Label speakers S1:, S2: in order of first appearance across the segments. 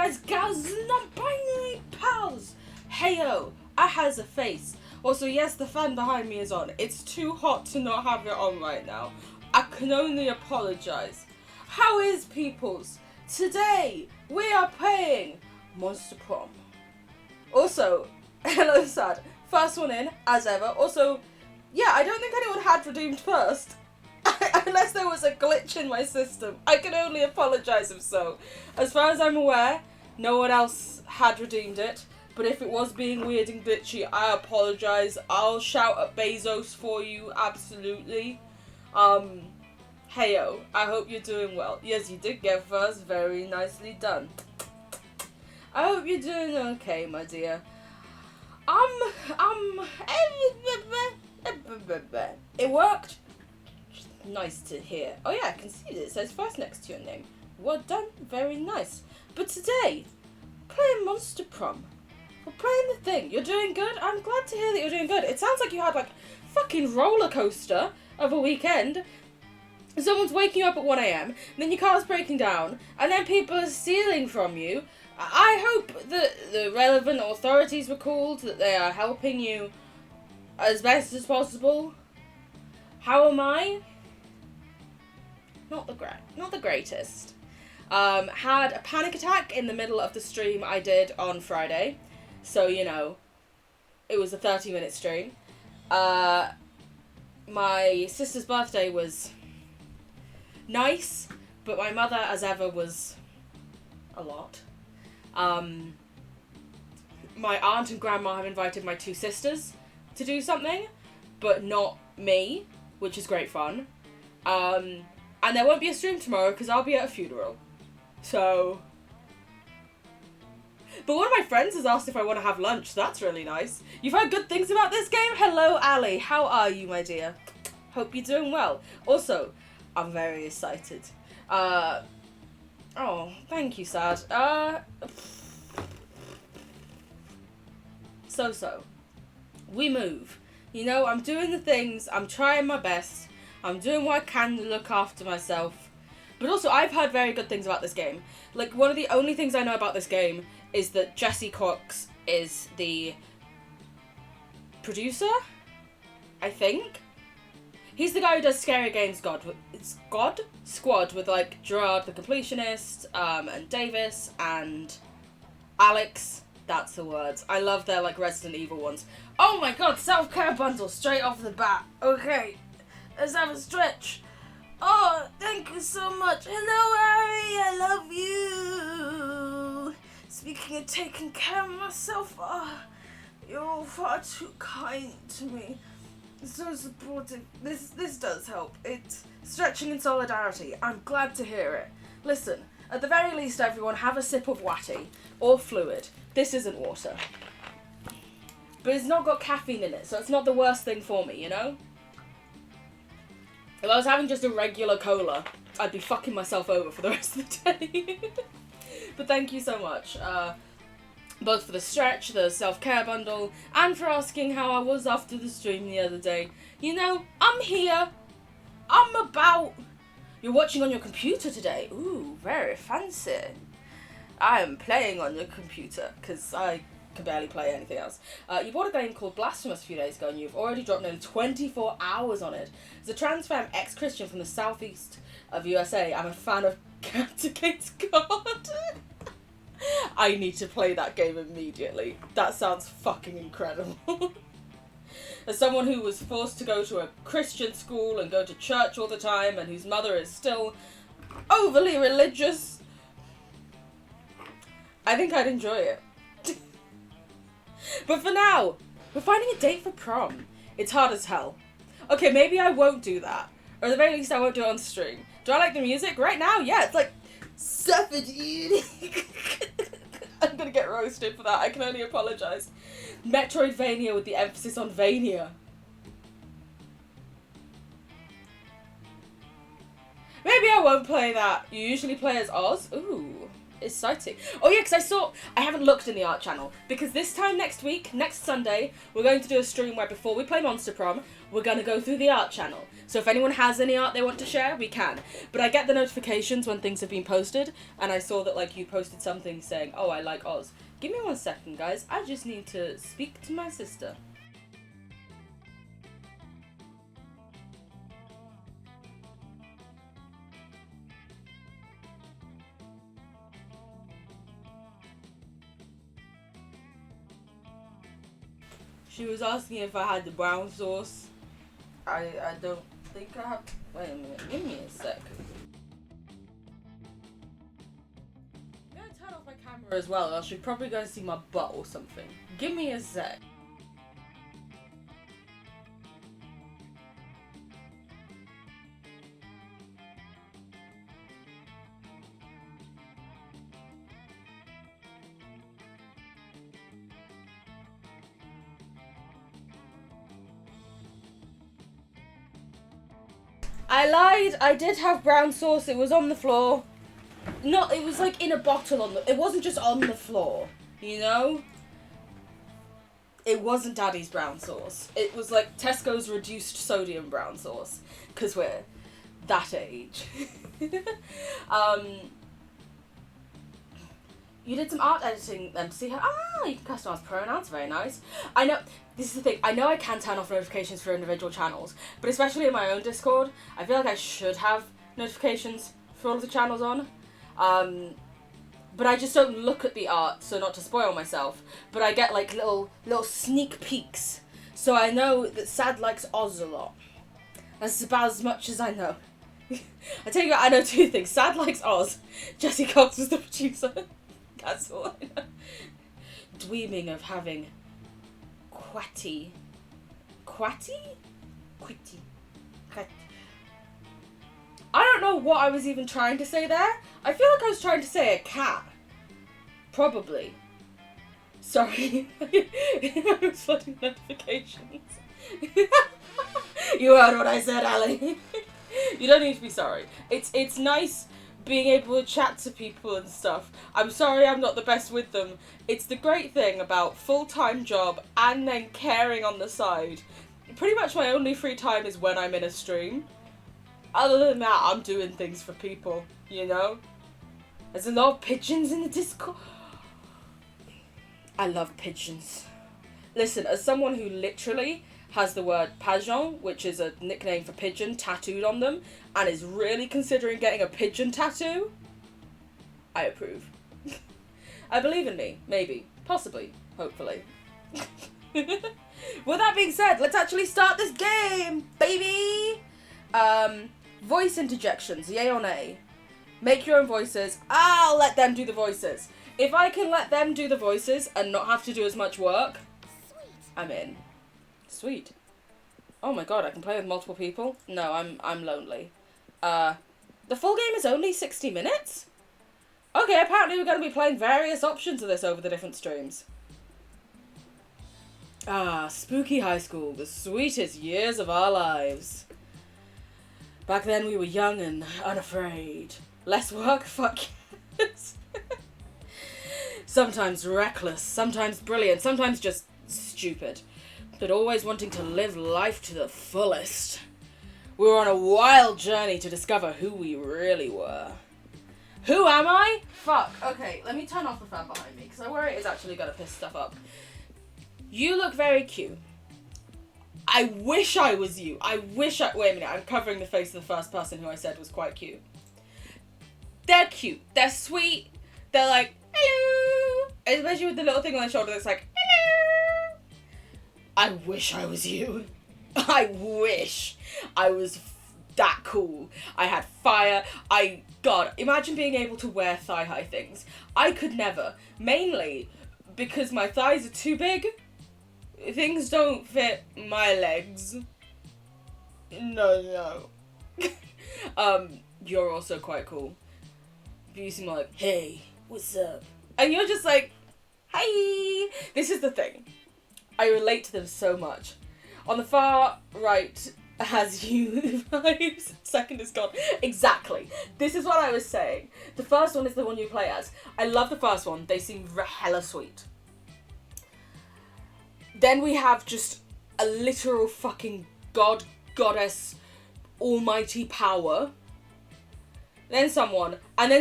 S1: guys, gals, non-binary pals. Heyo, I has a face. Also, yes, the fan behind me is on. It's too hot to not have it on right now. I can only apologise. How is peoples? Today, we are playing Monster Prom. Also, hello Sad. First one in, as ever. Also, yeah, I don't think anyone had redeemed first. Unless there was a glitch in my system. I can only apologise if so. As far as I'm aware, no one else had redeemed it. But if it was being weird and glitchy, I apologise. I'll shout at Bezos for you, absolutely. Heyo, I hope you're doing well. Yes, you did get first. Very nicely done. I hope you're doing okay, my dear. It worked. Nice to hear. Oh yeah, I can see that it says first next to your name. Well done, very nice. But today, playing Monster Prom. We're playing the thing. You're doing good? I'm glad to hear that you're doing good. It sounds like you had like fucking roller coaster of a weekend. Someone's waking you up at 1 a.m, then your car's breaking down, and then people are stealing from you. I hope that the relevant authorities were called, that they are helping you as best as possible. How am I? Not the greatest. Had a panic attack in the middle of the stream I did on Friday. So, you know, it was a 30-minute stream. My sister's birthday was nice, but my mother, as ever, was a lot. My aunt and grandma have invited my two sisters to do something, but not me, which is great fun. And there won't be a stream tomorrow because I'll be at a funeral. So... But one of my friends has asked if I want to have lunch, so that's really nice. You've heard good things about this game? Hello, Ali. How are you, my dear? Hope you're doing well. Also, I'm very excited. Oh, thank you, Sad. So. We move. You know, I'm doing the things, I'm trying my best, I'm doing what I can to look after myself. But also, I've heard very good things about this game. Like, one of the only things I know about this game is that Jesse Cox is the producer, I think. He's the guy who does Scary Games Squad with, like, Gerard the Completionist, and Davis, and Alex. That's the words. I love their, like, Resident Evil ones. Oh my god, self-care bundle straight off the bat. Okay, let's have a stretch. Oh, thank you so much. Hello, Harry, I love you. Speaking of taking care of myself, you're all far too kind to me. So supportive. This does help. It's stretching in solidarity. I'm glad to hear it. Listen, at the very least, everyone, have a sip of watty or fluid. This isn't water. But it's not got caffeine in it, so it's not the worst thing for me, you know? If I was having just a regular cola, I'd be fucking myself over for the rest of the day. But thank you so much. Both for the stretch, the self-care bundle, and for asking how I was after the stream the other day. You know, I'm here. I'm about. You're watching on your computer today. Ooh, very fancy. I am playing on your computer, because I can barely play anything else. You bought a game called Blasphemous a few days ago, and you've already dropped nearly 24 hours on it. As a trans femme ex-Christian from the southeast of USA, I'm a fan of Captivate's God. I need to play that game immediately. That sounds fucking incredible. As someone who was forced to go to a Christian school and go to church all the time, and whose mother is still overly religious, I think I'd enjoy it. But for now, we're finding a date for prom. It's hard as hell. Okay, maybe I won't do that. Or at the very least, I won't do it on stream. Do I like the music? Right now, yeah, it's like suffocating. I'm gonna get roasted for that. I can only apologise. Metroidvania with the emphasis on Vania. Maybe I won't play that. You usually play as Oz? Ooh. Exciting. Oh yeah, because I haven't looked in the art channel, because this time next week, next Sunday, we're going to do a stream where before we play Monster Prom, we're going to go through the art channel. So if anyone has any art they want to share, we can. But I get the notifications when things have been posted, and I saw that, like, you posted something saying, oh, I like Oz. Give me 1 second, guys. I just need to speak to my sister. She was asking if I had the brown sauce. I don't think I have. Wait a minute. Give me a sec. I'm gonna turn off my camera as well, or else you're probably going to see my butt or something. Give me a sec. I lied. I did have brown sauce. It was on the floor. No, it was like in a bottle on the... It wasn't just on the floor, you know? It wasn't Daddy's brown sauce. It was like Tesco's reduced sodium brown sauce. Because we're that age. You did some art editing then to see how... Ah, you can customize pronouns. Very nice. I know... This is the thing, I know I can turn off notifications for individual channels, but especially in my own Discord, I feel like I should have notifications for all of the channels on. But I just don't look at the art, so not to spoil myself, but I get like little sneak peeks. So I know that Sad likes Oz a lot. That's about as much as I know. I tell you what, I know 2 things. Sad likes Oz. Jesse Cox was the producer. That's all I know. Dreaming of having... Quatty. I don't know what I was even trying to say there. I feel like I was trying to say a cat. Probably. Sorry. I was flooding notifications. You heard what I said, Ali. You don't need to be sorry. It's nice being able to chat to people and stuff. I'm sorry I'm not the best with them. It's the great thing about full-time job and then caring on the side. Pretty much my only free time is when I'm in a stream. Other than that, I'm doing things for people, you know? There's a lot of pigeons in the Discord. I love pigeons. Listen, as someone who literally has the word pigeon, which is a nickname for pigeon, tattooed on them, and is really considering getting a pigeon tattoo, I approve. I believe in me. Maybe. Possibly. Hopefully. With that being said, let's actually start this game, baby! Voice interjections, yay or nay? Make your own voices. I'll let them do the voices. If I can let them do the voices and not have to do as much work, I'm in. Sweet. Oh my god, I can play with multiple people? No, I'm lonely. The full game is only 60 minutes? Okay, apparently we're going to be playing various options of this over the different streams. Ah, spooky high school, the sweetest years of our lives. Back then we were young and unafraid. Less work, fuck yes. Sometimes reckless, sometimes brilliant, sometimes just stupid. But always wanting to live life to the fullest. We were on a wild journey to discover who we really were. Who am I? Fuck. Okay, let me turn off the fan behind me, because I worry it is actually going to piss stuff up. You look very cute. I wish I was you. Wait a minute, I'm covering the face of the first person who I said was quite cute. They're cute. They're sweet. They're like, hello. Especially with the little thing on their shoulder that's like, hello. I wish I was you. I wish I was that cool. I had fire. God, imagine being able to wear thigh-high things. I could never. Mainly because my thighs are too big. Things don't fit my legs. No. You're also quite cool. You seem like, hey, what's up? And you're just like, hi. This is the thing. I relate to them so much. On the far right, has you vibes. Second is gone. Exactly. This is what I was saying. The first one is the one you play as. I love the first one. They seem hella sweet. Then we have just a literal fucking god, goddess, almighty power. Then someone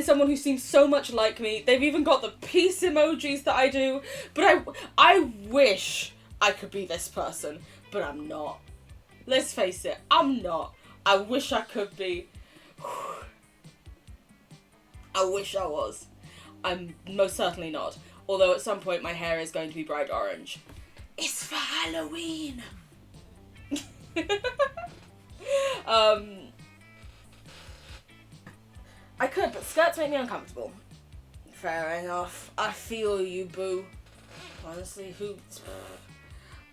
S1: who seems so much like me. They've even got the peace emojis that I do. But I wish I could be this person, but I'm not. Let's face it, I'm not. I wish I could be. I wish I was. I'm most certainly not. Although at some point my hair is going to be bright orange. It's for Halloween! I could, but skirts make me uncomfortable. Fair enough. I feel you, boo. Honestly, who...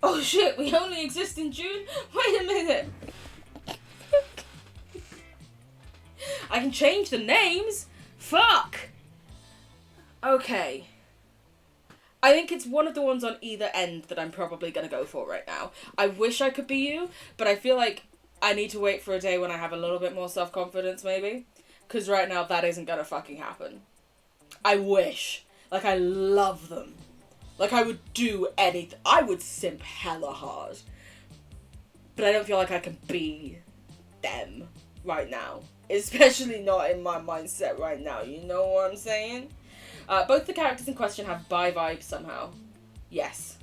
S1: Oh shit, we only exist in June? Wait a minute. I can change the names? Fuck! Okay. I think it's one of the ones on either end that I'm probably gonna go for right now. I wish I could be you, but I feel like I need to wait for a day when I have a little bit more self-confidence, maybe. Because right now, that isn't gonna fucking happen. I wish. Like, I love them. Like, I would do anything. I would simp hella hard. But I don't feel like I can be them right now. Especially not in my mindset right now. You know what I'm saying? Both the characters in question have bi vibes somehow. Yes.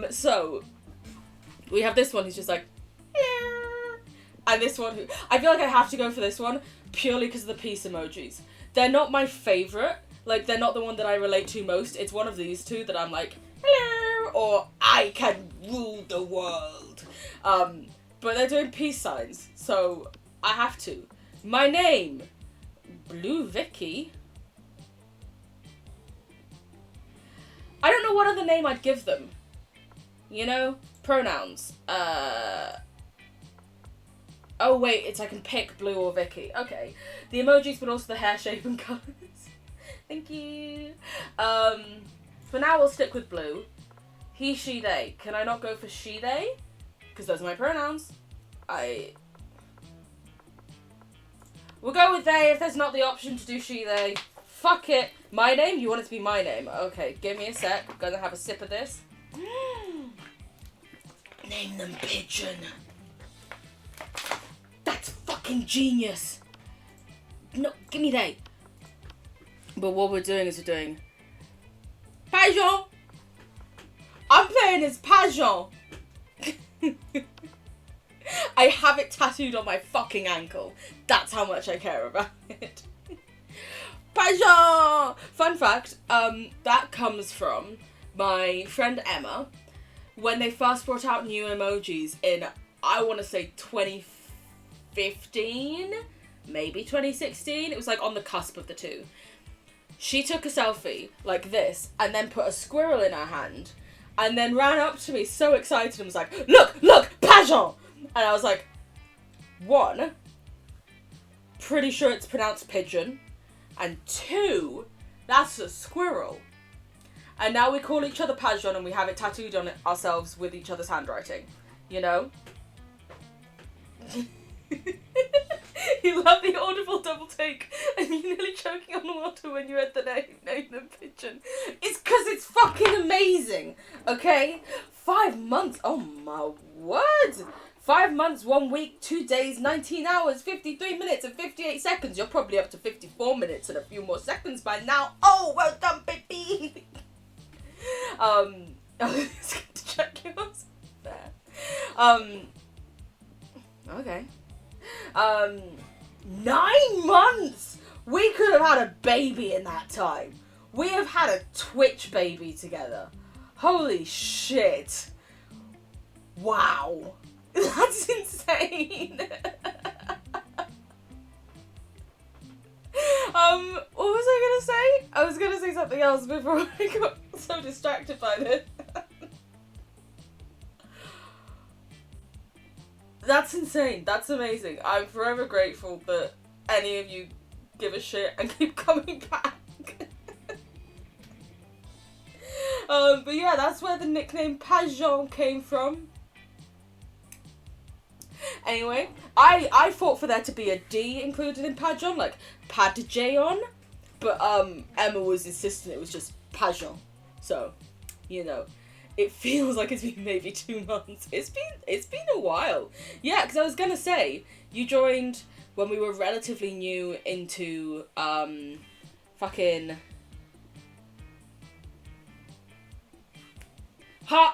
S1: So, we have this one who's just like, yeah. And this one who, I feel like I have to go for this one purely because of the peace emojis. They're not my favourite. Like, they're not the one that I relate to most. It's one of these two that I'm like, hello, or I can rule the world. But they're doing peace signs, so I have to. My name, Blue Vicky. I don't know what other name I'd give them. You know? Pronouns. Oh wait, it's I can pick Blue or Vicky. Okay. The emojis, but also the hair shape and colours. Thank you. For now we'll stick with Blue. He, she, they. Can I not go for she, they? Because those are my pronouns. We'll go with they if there's not the option to do she, they. Fuck it. My name? You want it to be my name? Okay, give me a sec. I'm gonna have a sip of this. Name them Pigeon. That's fucking genius. No, give me they. But what we're doing is we're doing Pigeon. I'm playing as Pigeon. I have it tattooed on my fucking ankle. That's how much I care about it. Pigeon! Fun fact, that comes from my friend Emma. When they first brought out new emojis in, I want to say 2015, maybe 2016. It was like on the cusp of the two. She took a selfie like this and then put a squirrel in her hand and then ran up to me so excited and was like, look, Pigeon! And I was like, one, pretty sure it's pronounced pigeon. And two, that's a squirrel. And now we call each other Pigeon and we have it tattooed on ourselves with each other's handwriting. You know? You love the audible double take and you're nearly choking on the water when you read the name the pigeon. It's because it's fucking amazing, okay? 5 months, oh my word. 5 months, 1 week, 2 days, 19 hours, 53 minutes and 58 seconds. You're probably up to 54 minutes and a few more seconds by now. Oh, well done, baby. I was going to check yours. There. Okay. 9 months! We could have had a baby in that time. We have had a Twitch baby together. Holy shit. Wow. That's insane. What was I gonna say? I was gonna say something else before I got so distracted by this. That's insane. That's amazing. I'm forever grateful that any of you give a shit and keep coming back. But yeah, that's where the nickname Pajon came from. Anyway, I fought for there to be a D included in Pajon, like Padjayon, but Emma was insistent it was just Pajon. So, you know, it feels like it's been maybe 2 months. It's been a while. Yeah, because I was gonna say, you joined when we were relatively new into fucking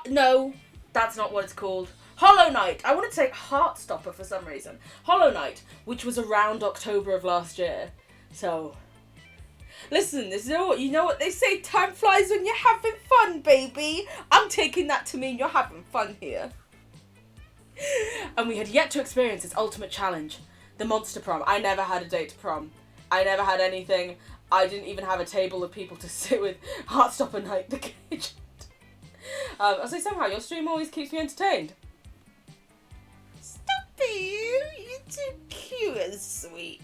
S1: no, that's not what it's called. Hollow Knight. I wanted to say Heartstopper for some reason. Hollow Knight, which was around October of last year. So, listen, you know what they say, time flies when you're having fun, baby. I'm taking that to mean you're having fun here. And we had yet to experience its ultimate challenge, the monster prom. I never had a date to prom. I never had anything. I didn't even have a table of people to sit with. Heartstopper Night, the cage. I'll say somehow your stream always keeps me entertained. You're too cute and sweet.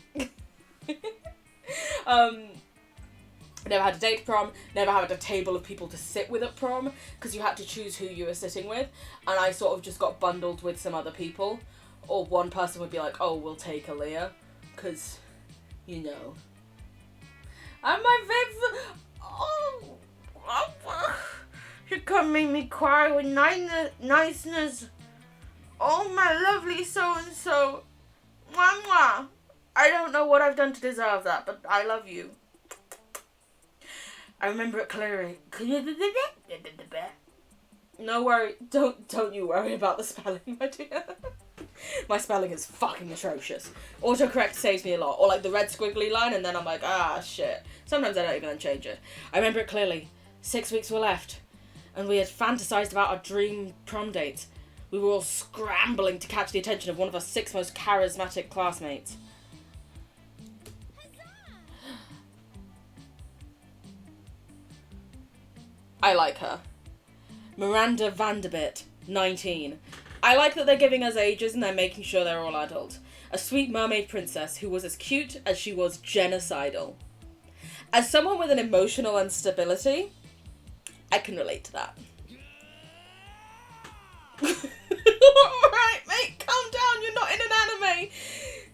S1: Never had a date to prom, never had a table of people to sit with at prom, because you had to choose who you were sitting with, and I sort of just got bundled with some other people, or one person would be like, oh, we'll take Aaliyah, because, you know. And my favorite, you can't make me cry with niceness. Oh, my lovely so-and-so. Mwah, mwah. I don't know what I've done to deserve that, but I love you. I remember it clearly. No worry. Don't you worry about the spelling, my dear. My spelling is fucking atrocious. Autocorrect saves me a lot. Or like the red squiggly line, and then I'm like, ah, shit. Sometimes I don't even change it. I remember it clearly. 6 weeks were left, and we had fantasized about our dream prom dates. We were all scrambling to catch the attention of one of our 6 most charismatic classmates. I like her. Miranda Vanderbilt, 19. I like that they're giving us ages and they're making sure they're all adult. A sweet mermaid princess who was as cute as she was genocidal. As someone with an emotional instability, I can relate to that. Alright, mate, calm down, you're not in an anime.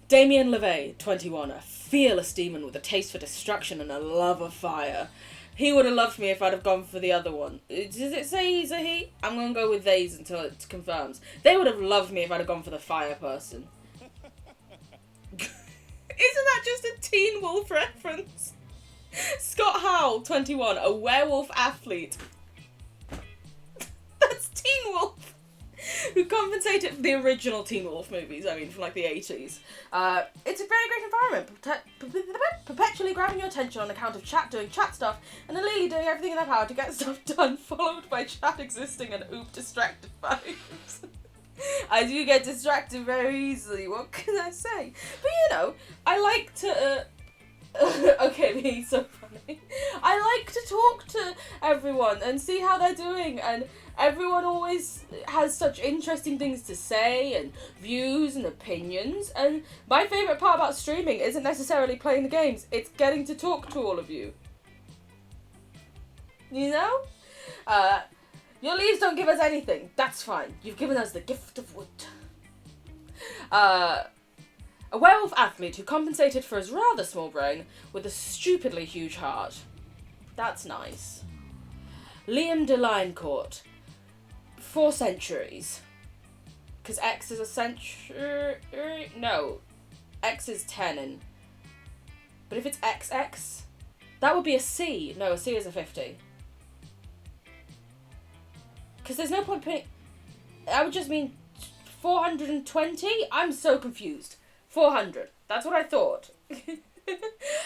S1: Damien LeVay, 21, a fearless demon with a taste for destruction and a love of fire. He would have loved me if I'd have gone for the other one. Does it say he's a he? I'm going to go with theys until it confirms. They would have loved me if I'd have gone for the fire person. Isn't that just a Teen Wolf reference? Scott Howell, 21, a werewolf athlete. That's Teen Wolf. Who compensated for the original Teen Wolf movies, I mean, from like the 80s. It's a very great environment, perpetually grabbing your attention on account of chat doing chat stuff, and Lily doing everything in their power to get stuff done, followed by chat existing and oop distracted vibes. I do get distracted very easily, what can I say? But you know, I like to, okay, he's so funny. I like to talk to everyone and see how they're doing, and everyone always has such interesting things to say and views and opinions, and my favourite part about streaming isn't necessarily playing the games, it's getting to talk to all of you. You know? Your leaves don't give us anything, that's fine. You've given us the gift of wood. A werewolf athlete who compensated for his rather small brain with a stupidly huge heart. That's nice. Liam DeLinecourt. 4 centuries. Because X is a century... No. X is 10 But if it's XX, that would be a C. No, a C is a 50. Because there's no point putting... I would just mean 420? I'm so confused. 400. That's what I thought.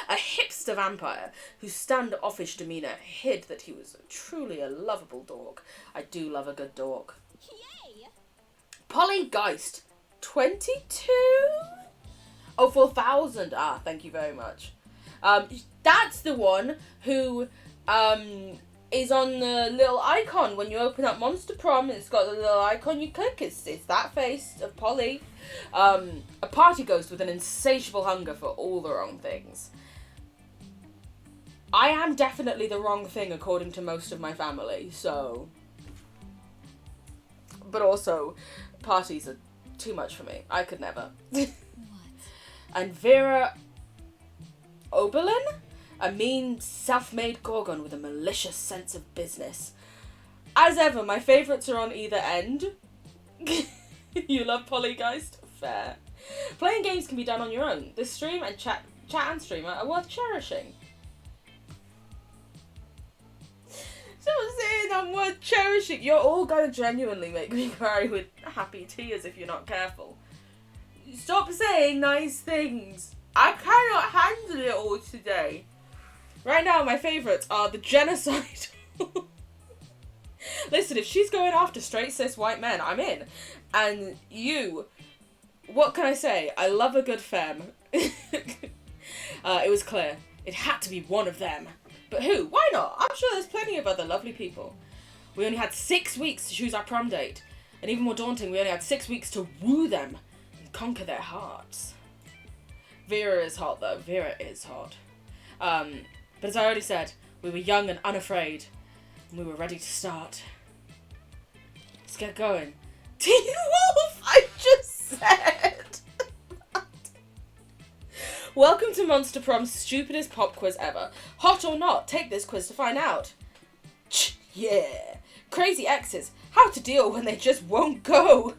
S1: A hipster vampire whose standoffish demeanour hid that he was truly a lovable dog. I do love a good dog. Yay! Polly Geist, 22? Oh, 4,000. Ah, thank you very much. That's the one who is on the little icon when you open up Monster Prom. It's got the little icon you click. It's that face of Polly. A party ghost with an insatiable hunger for all the wrong things. I am definitely the wrong thing according to most of my family, so... But also, parties are too much for me. I could never. What? And Vera Oberlin? A mean, self-made gorgon with a malicious sense of business. As ever, my favourites are on either end. You love Polygeist? Fair. Playing games can be done on your own. The stream and chat and streamer are worth cherishing. Stop saying I'm worth cherishing. You're all gonna genuinely make me cry with happy tears if you're not careful. Stop saying nice things. I cannot handle it all today. Right now, my favourites are the genocide. Listen, if she's going after straight cis white men, I'm in. And you, what can I say? I love a good femme. It was clear. It had to be one of them. But who? Why not? I'm sure there's plenty of other lovely people. We only had 6 weeks to choose our prom date. And even more daunting, we only had 6 weeks to woo them and conquer their hearts. Vera is hot, though. Vera is hot. But as I already said, we were young and unafraid. And we were ready to start. Let's get going. Teen Wolf, I just said. Welcome to Monster Prom's stupidest pop quiz ever. Hot or not, take this quiz to find out. Yeah. Crazy exes. How to deal when they just won't go.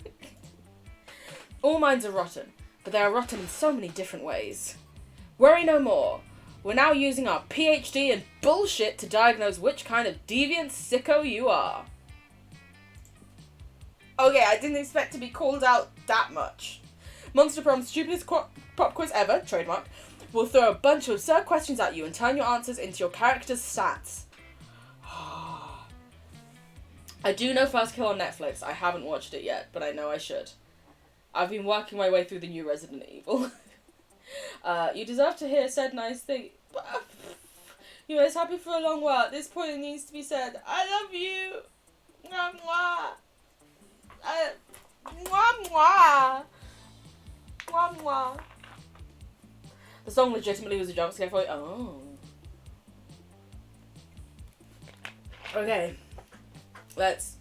S1: All minds are rotten, but they are rotten in so many different ways. Worry no more. We're now using our PhD in bullshit to diagnose which kind of deviant sicko you are. Okay, I didn't expect to be called out that much. Monster Prom's stupidest pop quiz ever, trademark, will throw a bunch of absurd questions at you and turn your answers into your character's stats. I do know First Kill on Netflix. I haven't watched it yet, but I know I should. I've been working my way through the new Resident Evil. You deserve to hear said nice thing. You was happy for a long while. At this point it needs to be said, I love you. Mwah, mwah. Mwah, mwah. Mwah, mwah. The song legitimately was a jump scare for you. Oh. Okay. Let's.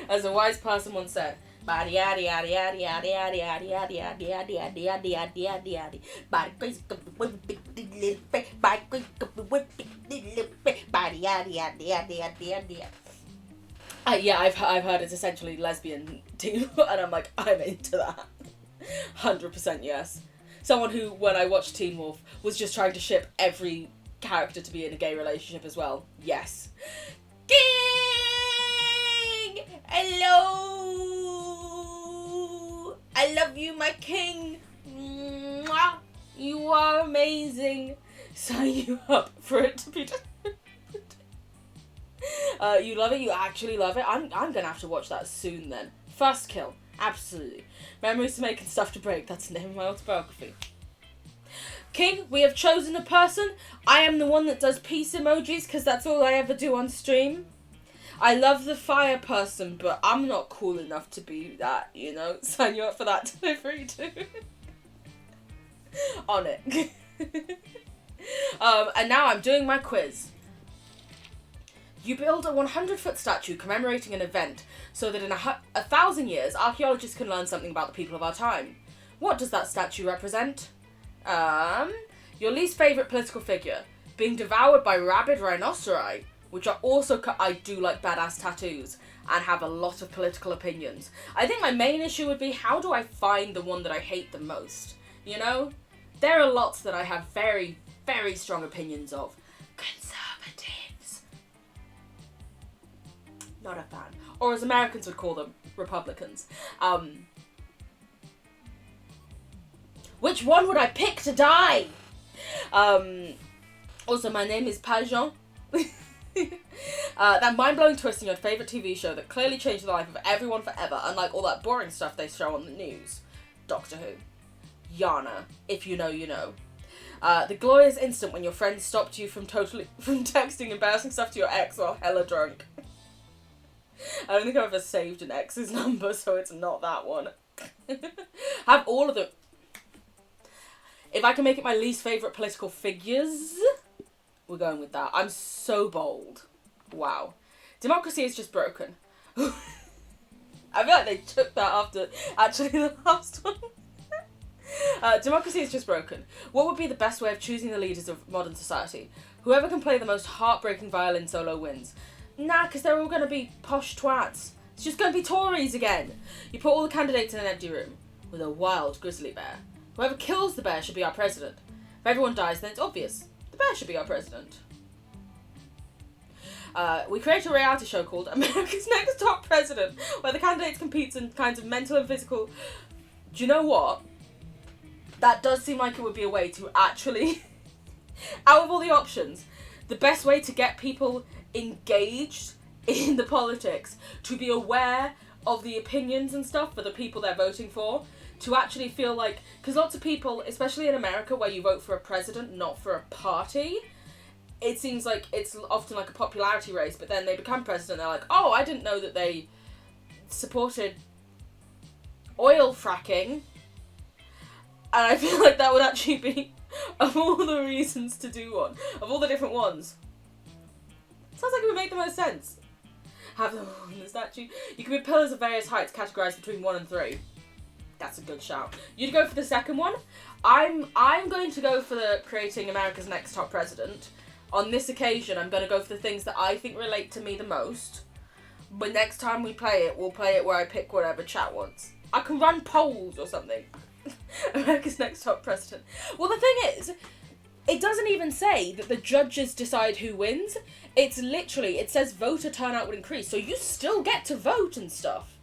S1: As a wise person once said, body yaddy yaddy yaddy yaddy yaddy yaddy yaddy yaddy yaddy yaddy yaddy yaddy yaddy yaddy body crazy body yaddy yaddy yaddy yaddy yaddy. Yeah, I've heard it's essentially lesbian too, and I'm like, I'm into that. 100% yes. Someone who, when I watched Teen Wolf, was just trying to ship every character to be in a gay relationship as well. Yes. King! Hello! I love you, my king! Mwah! You are amazing! Sign you up for it to be done. You love it? You actually love it? I'm gonna have to watch that soon then. First Kill. Absolutely. Memories to make and stuff to break. That's the name of my autobiography. King, we have chosen a person. I am the one that does peace emojis because that's all I ever do on stream. I love the fire person, but I'm not cool enough to be that, you know? Sign you up for that delivery too. On it. And now I'm doing my quiz. You build a 100-foot statue commemorating an event so that in 1,000 years, archaeologists can learn something about the people of our time. What does that statue represent? Your least favourite political figure. Being devoured by rabid rhinoceri, which are also, I do like badass tattoos, and have a lot of political opinions. I think my main issue would be, how do I find the one that I hate the most? You know? There are lots that I have very, very strong opinions of. Conservatives. Not a fan. Or as Americans would call them, Republicans. Which one would I pick to die? Also, my name is Pajon. That mind-blowing twist in your favourite TV show that clearly changed the life of everyone forever, unlike all that boring stuff they show on the news. Doctor Who. Yana. If you know, you know. The glorious instant when your friend stopped you from texting embarrassing stuff to your ex while hella drunk. I don't think I've ever saved an ex's number, so it's not that one. Have all of them. If I can make it my least favourite political figures, We're going with that. I'm so bold. Wow. Democracy is just broken. I feel like they took that after actually the last one. Democracy is just broken. What would be the best way of choosing the leaders of modern society? Whoever can play the most heartbreaking violin solo wins. Nah, because they're all going to be posh twats. It's just going to be Tories again. You put all the candidates in an empty room with a wild grizzly bear. Whoever kills the bear should be our president. If everyone dies, then it's obvious. The bear should be our president. We create a reality show called America's Next Top President, where the candidates compete in kinds of mental and physical... Do you know what? That does seem like it would be a way to actually... out of all the options, the best way to get people engaged in the politics, to be aware of the opinions and stuff for the people they're voting for, to actually feel like... Because lots of people, especially in America, where you vote for a president, not for a party... It seems like it's often like a popularity race, but then they become president and they're like, oh, I didn't know that they supported oil fracking. And I feel like that would actually be, of all the reasons to do one, of all the different ones, sounds like it would make the most sense. Have them all in the statue. You can be pillars of various heights categorised between 1 and 3. That's a good shout. You'd go for the second one. I'm going to go for the creating America's Next Top President. On this occasion, I'm going to go for the things that I think relate to me the most. But next time we play it, we'll play it where I pick whatever chat wants. I can run polls or something. America's Next Top President. Well, the thing is, it doesn't even say that the judges decide who wins. It's literally, it says voter turnout would increase. So you still get to vote and stuff.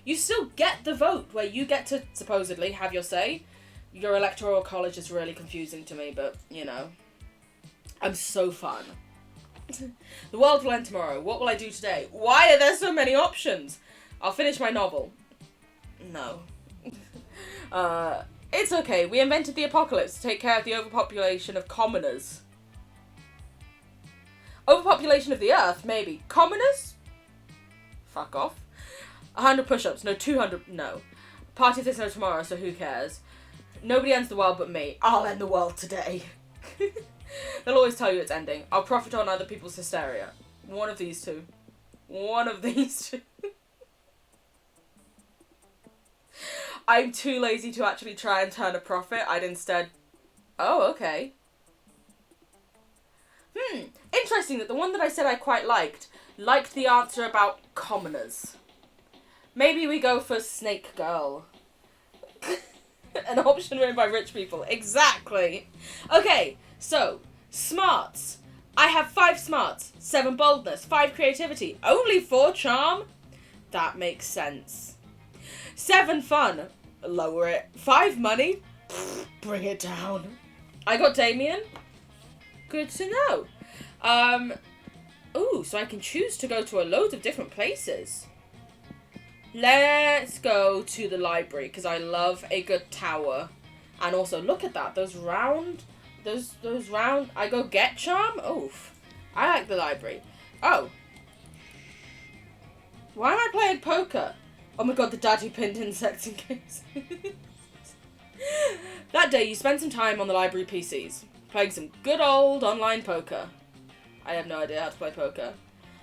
S1: You still get the vote where you get to, supposedly, have your say. Your electoral college is really confusing to me, but, you know. I'm so fun. The world will end tomorrow. What will I do today? Why are there so many options? I'll finish my novel. No. It's okay. We invented the apocalypse to take care of the overpopulation of commoners. Overpopulation of the earth, maybe. Commoners? Fuck off. 100 push-ups. No, 200. No. Party this no tomorrow, so who cares? Nobody ends the world but me. I'll end the world today. They'll always tell you it's ending. I'll profit on other people's hysteria. One of these two. One of these two. I'm too lazy to actually try and turn a profit. I'd instead... Oh, okay. Interesting that the one that I said I quite liked the answer about commoners. Maybe we go for Snake Girl. An option written by rich people. Exactly. Okay. So, smarts. I have 5 smarts, 7 boldness, 5 creativity, only 4 charm. That makes sense. 7 fun. Lower it. 5 money. Bring it down. I got Damien. Good to know. Ooh, so I can choose to go to a load of different places. Let's go to the library, because I love a good tower. And also, look at that. Those round... Those round... I go get charm? Oof. I like the library. Oh. Why am I playing poker? Oh my god, the daddy pinned insects in case. That day, you spent some time on the library PCs, playing some good old online poker. I have no idea how to play poker.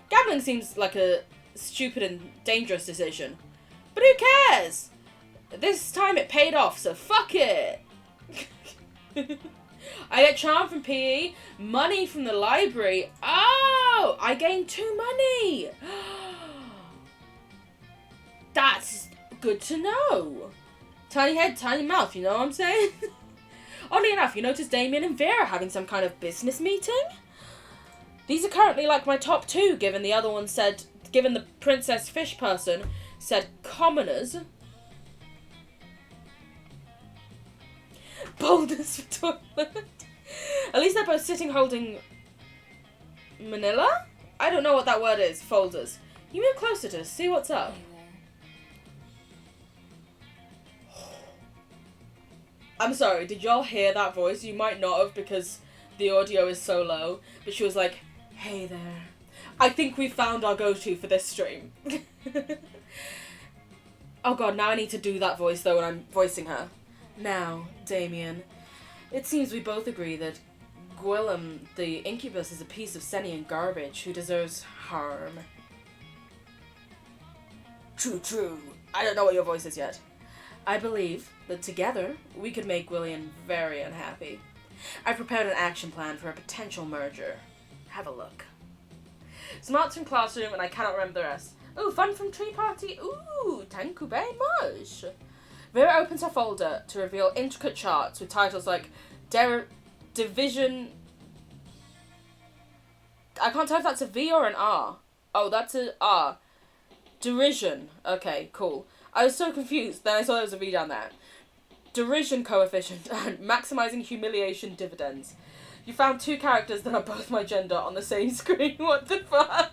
S1: Gambling seems like a stupid and dangerous decision. But who cares? This time it paid off, so fuck it. I get charm from PE, money from the library. Oh, I gain 2 money. That's good to know. Tiny head, tiny mouth, you know what I'm saying? Oddly enough, you notice Damien and Vera having some kind of business meeting? These are currently like my top 2, given the other one said, given the princess fish person said commoners. Boldness for toilet. At least they're both sitting holding manila? I don't know what that word is. Folders. You move closer to see what's up. I'm sorry, did y'all hear that voice? You might not have because the audio is so low. But she was like, hey there. I think we found our go-to for this stream. Oh god, now I need to do that voice though when I'm voicing her. Now, Damien, it seems we both agree that Gwillem, the incubus, is a piece of sentient garbage who deserves harm. True. I don't know what your voice is yet. I believe that together we could make Gwillian very unhappy. I've prepared an action plan for a potential merger. Have a look. Smarts from classroom, and I cannot remember the rest. Ooh, fun from tree party. Ooh, thank you very much. Vera opens her folder to reveal intricate charts with titles like Division... I can't tell if that's a V or an R. Oh, that's an R. Derision. Okay, cool. I was so confused, then I saw there was a V down there. Derision coefficient and maximizing humiliation dividends. You found 2 characters that are both my gender on the same screen. What the fuck?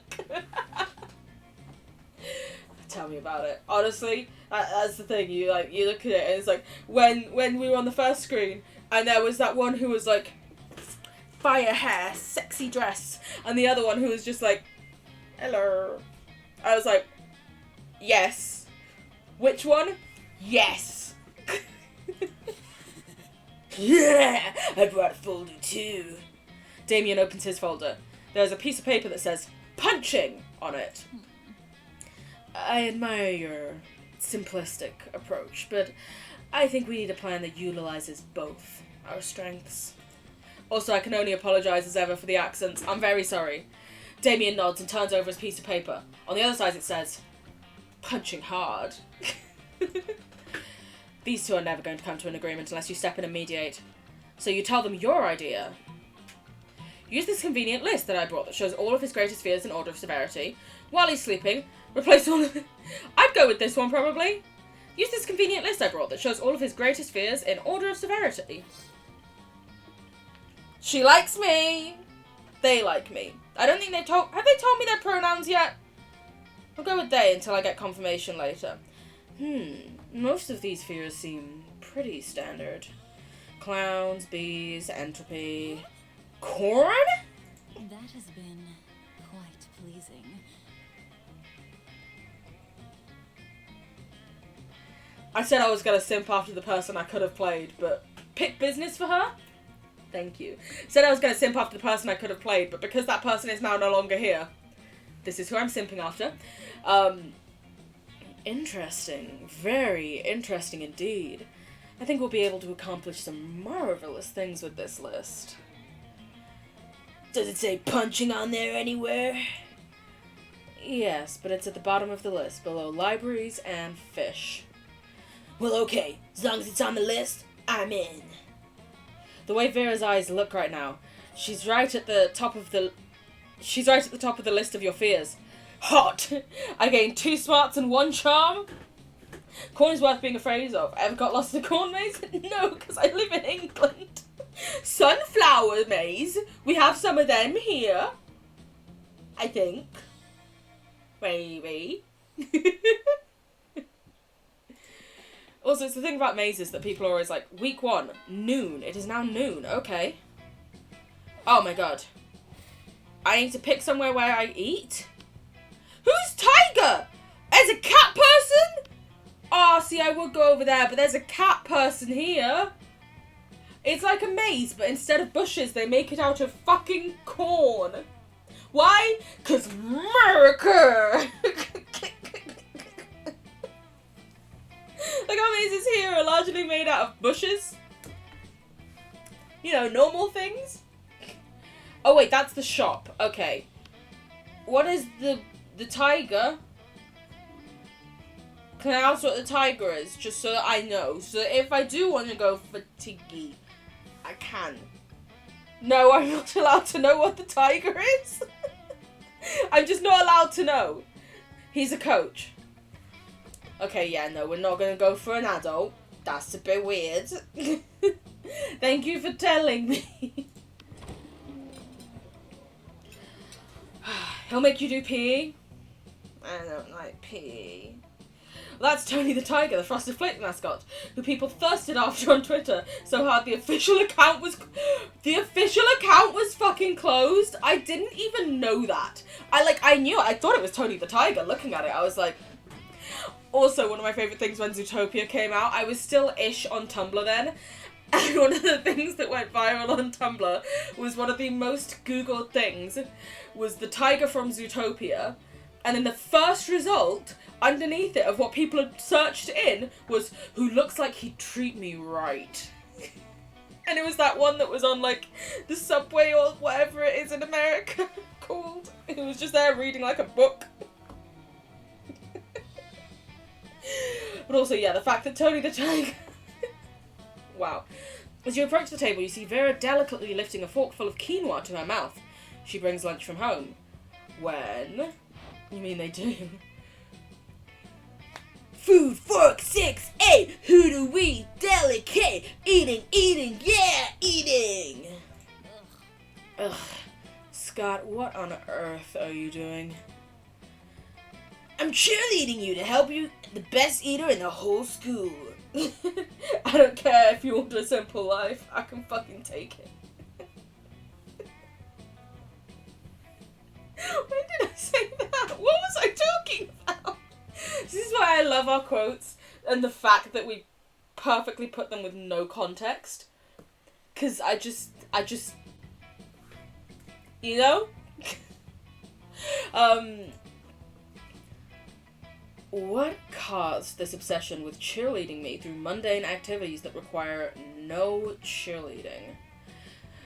S1: Tell me about it. Honestly, that's the thing. You look at it and it's like when we were on the first screen and there was that one who was like fire hair, sexy dress, and the other one who was just like, hello. I was like, yes. Which one? Yes. Yeah, I brought folder 2. Damien opens his folder. There's a piece of paper that says punching on it. I admire your simplistic approach, but I think we need a plan that utilizes both our strengths. Also, I can only apologise as ever for the accents. I'm very sorry. Damien nods and turns over his piece of paper. On the other side it says, punching hard. These 2 are never going to come to an agreement unless you step in and mediate. So you tell them your idea. Use this convenient list that I brought that shows all of his greatest fears in order of severity. While he's sleeping, replace all of it. I'd go with this one, probably. Use this convenient list I brought that shows all of his greatest fears in order of severity. She likes me. They like me. I don't think have they told me their pronouns yet? I'll go with they until I get confirmation later. Most of these fears seem pretty standard. Clowns, bees, entropy... Corn?
S2: That has been quite pleasing.
S1: I said I was going to simp after the person I could have played, but pick business for her? Thank you. Said I was going to simp after the person I could have played, but because that person is now no longer here, this is who I'm simping after. Interesting. Very interesting indeed. I think we'll be able to accomplish some marvelous things with this list. Does it say punching on there anywhere? Yes, but it's at the bottom of the list, below libraries and fish. Well, okay. As long as it's on the list, I'm in. The way Vera's eyes look right now, she's right at the top of the list of your fears. Hot! I gained 2 smarts and 1 charm. Corn is worth being afraid of. Ever got lost in a corn maze? No, because I live in England. Sunflower maze. We have some of them here. I think. Maybe. Also, it's the thing about mazes that people are always like, week 1, noon. It is now noon. Okay. Oh my god. I need to pick somewhere where I eat? Who's Tiger? There's a cat person? Oh, see, I would go over there, but there's a cat person here. It's like a maze, but instead of bushes, they make it out of fucking corn. Why? 'Cause America! Like, our mazes here are largely made out of bushes. You know, normal things. Oh, wait, that's the shop. Okay. What is the tiger? Can I ask what the tiger is? Just so that I know. So that if I do want to go for Tiggy, I can. No, I'm not allowed to know what the tiger is. I'm just not allowed to know. He's a coach. Okay, yeah, no, we're not going to go for an adult. That's a bit weird. Thank you for telling me. He'll make you do PE. I don't like PE. Well, that's Tony the Tiger, the Frosted Flake mascot, who people thirsted after on Twitter so hard the official account was fucking closed. I didn't even know that. I knew it. I thought it was Tony the Tiger. Looking at it, I was like... Also, one of my favourite things when Zootopia came out, I was still ish on Tumblr then, And one of the things that went viral on Tumblr was one of the most Googled things was the tiger from Zootopia. And then the first result underneath it of what people had searched in was, who looks like he'd treat me right. And it was that one that was on like the subway or whatever it is in America called. It was just there reading like a book. But also, yeah, the fact that Tony the Tiger... Wow. As you approach the table, you see Vera delicately lifting a forkful of quinoa to her mouth. She brings lunch from home. When? You mean they do? Food, fork, 6, 8, who do we delicate? Eating, eating, yeah, eating! Ugh. Scott, what on earth are you doing? I'm cheerleading you to help you the best eater in the whole school. I don't care if you want a simple life. I can fucking take it. When did I say that? What was I talking about? This is why I love our quotes and the fact that we perfectly put them with no context. Because I just, you know? What caused this obsession with cheerleading me through mundane activities that require no cheerleading?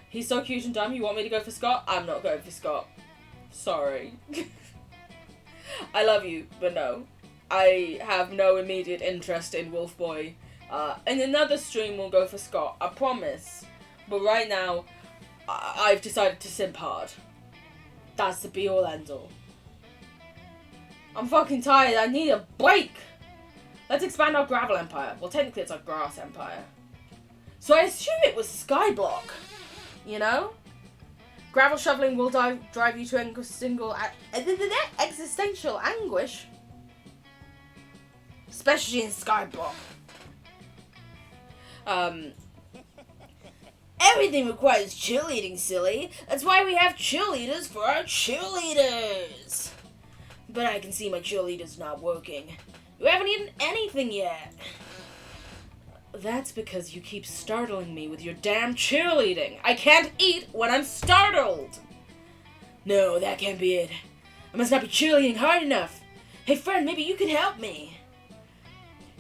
S1: He's so cute and dumb, you want me to go for Scott? I'm not going for Scott. Sorry. I love you, but no. I have no immediate interest in Wolf Boy. In another stream we'll go for Scott, I promise. But right now, I've decided to simp hard. That's the be-all end-all. I'm fucking tired, I need a break! Let's expand our gravel empire. Well, technically it's our grass empire. So I assume it was Skyblock. You know? Gravel shoveling will drive you to existential anguish. Especially in Skyblock. Everything requires cheerleading, silly. That's why we have cheerleaders for our cheerleaders. But I can see my cheerleader's not working. You haven't eaten anything yet. That's because you keep startling me with your damn cheerleading. I can't eat when I'm startled. No, that can't be it. I must not be cheerleading hard enough. Hey friend, maybe you can help me.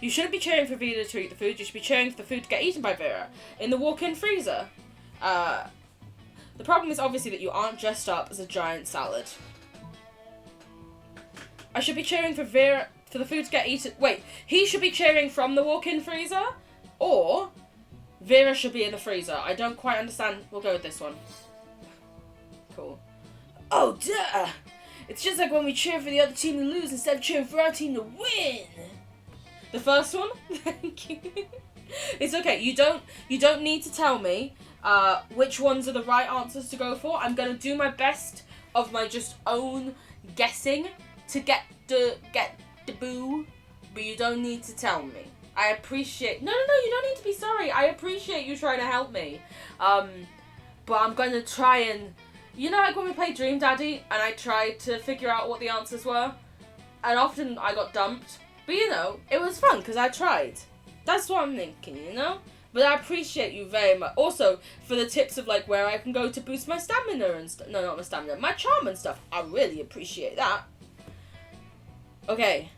S1: You shouldn't be cheering for Vera to eat the food. You should be cheering for the food to get eaten by Vera in the walk-in freezer. The problem is obviously that you aren't dressed up as a giant salad. I should be cheering for Vera for the food to get eaten. Wait, he should be cheering from the walk-in freezer, or Vera should be in the freezer. I don't quite understand. We'll go with this one. Cool. Oh, duh! It's just like when we cheer for the other team to lose instead of cheering for our team to win. The first one? Thank you. It's okay. You don't need to tell me which ones are the right answers to go for. I'm gonna do my best of my just own guessing to get the boo, but you don't need to tell me. I appreciate... No, you don't need to be sorry. I appreciate you trying to help me. But I'm gonna try and... You know, like when we played Dream Daddy and I tried to figure out what the answers were? And often I got dumped. But you know, it was fun because I tried. That's what I'm thinking, you know? But I appreciate you very much. Also, for the tips of like where I can go to boost my stamina and stuff. No, not my stamina. My charm and stuff. I really appreciate that. Okay.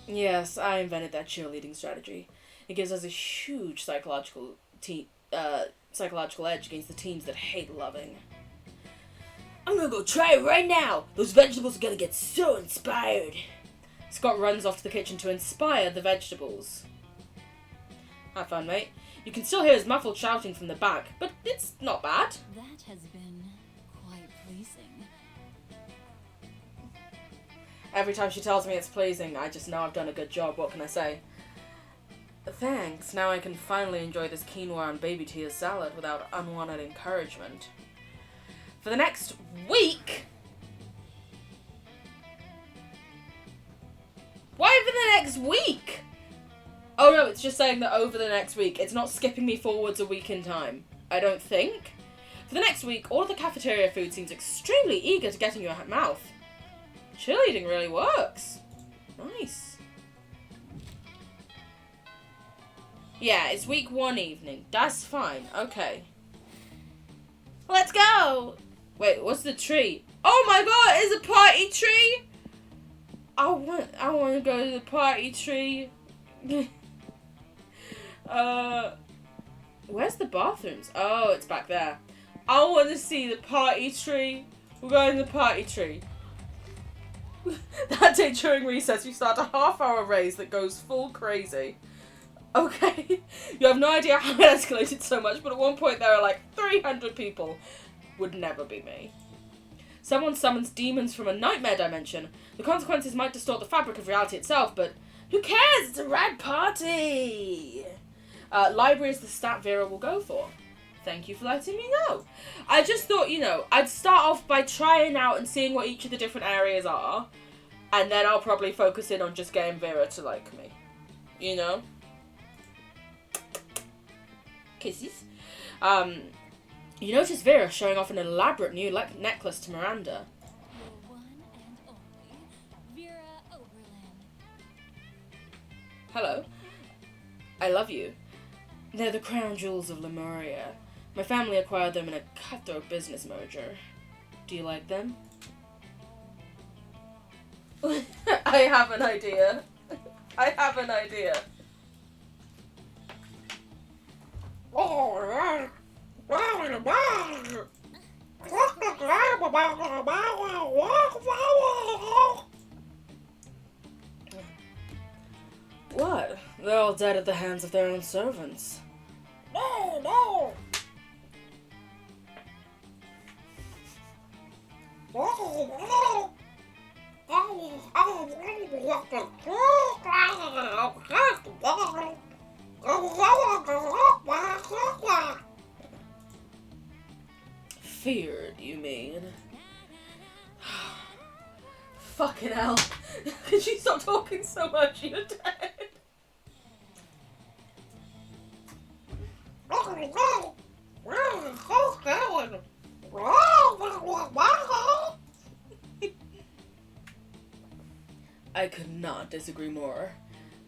S1: Yes, I invented that cheerleading strategy. It gives us a huge psychological edge against the teams that hate loving. I'm gonna go try it right now! Those vegetables are gonna get so inspired! Scott runs off to the kitchen to inspire the vegetables. Have fun, mate. You can still hear his muffled shouting from the back, but it's not bad.
S2: That has been quite pleasing.
S1: Every time she tells me it's pleasing, I just know I've done a good job. What can I say? Thanks. Now I can finally enjoy this quinoa and baby Tia's salad without unwanted encouragement. For the next week... Why for the next week? Oh no, it's just saying that over the next week. It's not skipping me forwards a week in time. I don't think. For the next week, all of the cafeteria food seems extremely eager to get in your mouth. Cheerleading really works. Nice. Yeah, it's week 1 evening. That's fine. Okay. Let's go! Wait, what's the tree? Oh my god, it's a party tree? I want to go to the party tree. Where's the bathrooms? Oh, it's back there. I want to see the party tree. We're going to the party tree. That day during recess, we start a half-hour race that goes full crazy. Okay. You have no idea how it escalated so much, but at one point there are like 300 people. Would never be me. Someone summons demons from a nightmare dimension. The consequences might distort the fabric of reality itself, but who cares? It's a rad party! Library is the stat Vera will go for. Thank you for letting me know. I just thought, you know, I'd start off by trying out and seeing what each of the different areas are, and then I'll probably focus in on just getting Vera to like me. You know? Kisses. You notice Vera showing off an elaborate new necklace to Miranda.
S2: The one and only Vera Oberlin.
S1: Hello. I love you. They're the crown jewels of Lemuria. My family acquired them in a cutthroat business merger. Do you like them? I have an idea. I have an idea. What? They're all dead at the hands of their own servants. No. Feared, you mean? Fucking hell. Could you stop talking so much? You're dead. I could not disagree more.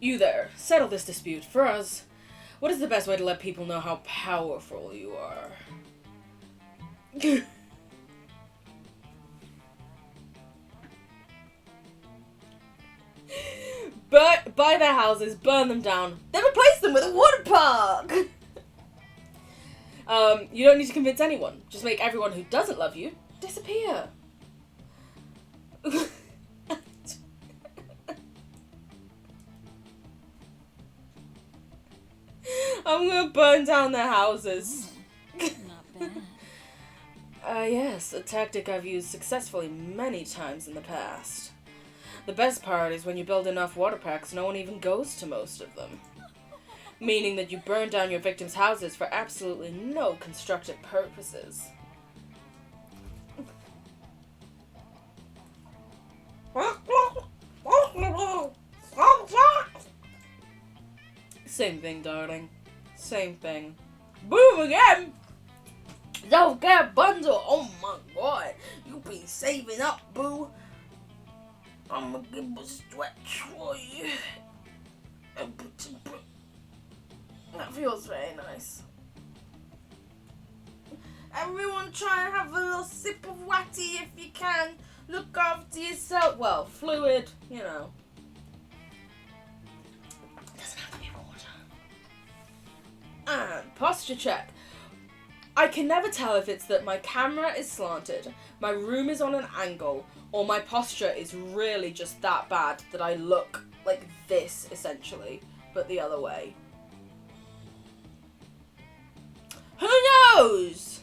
S1: You there, settle this dispute for us. What is the best way to let people know how powerful you are? Buy their houses, burn them down, then replace them with a water park! You don't need to convince anyone. Just make everyone who doesn't love you disappear. I'm gonna burn down their houses.
S2: Not bad.
S1: Yes, a tactic I've used successfully many times in the past. The best part is when you build enough water packs, no one even goes to most of them. Meaning that you burn down your victims' houses for absolutely no constructive purposes. Same thing, darling. Same thing. Boom again! Self-care bundle! Oh my god! You been saving up, boo! I'm gonna give a stretch for you. That feels very nice. Everyone try and have a little sip of Watty if you can. Look after yourself. Well, fluid, you know. Doesn't have to be water. And posture check. I can never tell if it's that my camera is slanted, my room is on an angle, or my posture is really just that bad that I look like this, essentially, but the other way. Who knows?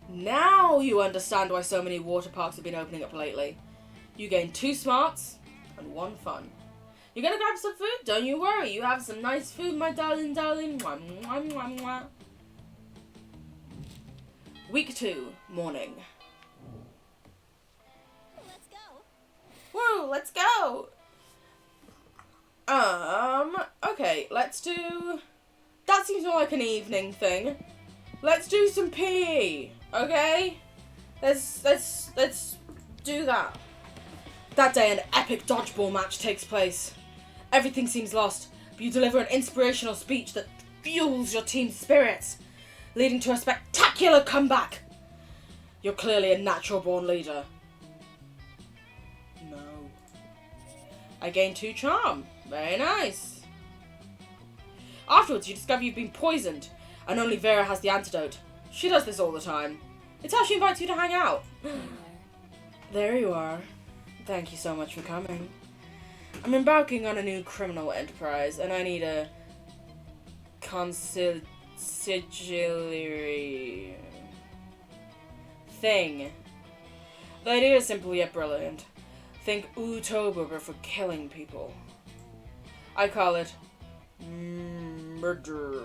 S1: Now you understand why so many water parks have been opening up lately. You gain 2 smarts and 1 fun. You're gonna grab some food? Don't you worry. You have some nice food, my darling. Mwah, mwah, mwah, mwah. Week 2, morning.
S2: Let's go.
S1: Woo, let's go! Okay, let's do... That seems more like an evening thing. Let's do some PE, okay? Let's do that. That day, an epic dodgeball match takes place. Everything seems lost, You deliver an inspirational speech that fuels your team's spirits, leading to a spectacular comeback. You're clearly a natural-born leader. No. I gain 2 charm. Very nice. Afterwards, you discover you've been poisoned, and only Vera has the antidote. She does this all the time. It's how she invites you to hang out. There you are. Thank you so much for coming. I'm embarking on a new criminal enterprise, and I need a consigliere thing. The idea is simple yet brilliant. Think Ootober, but for killing people. I call it murder.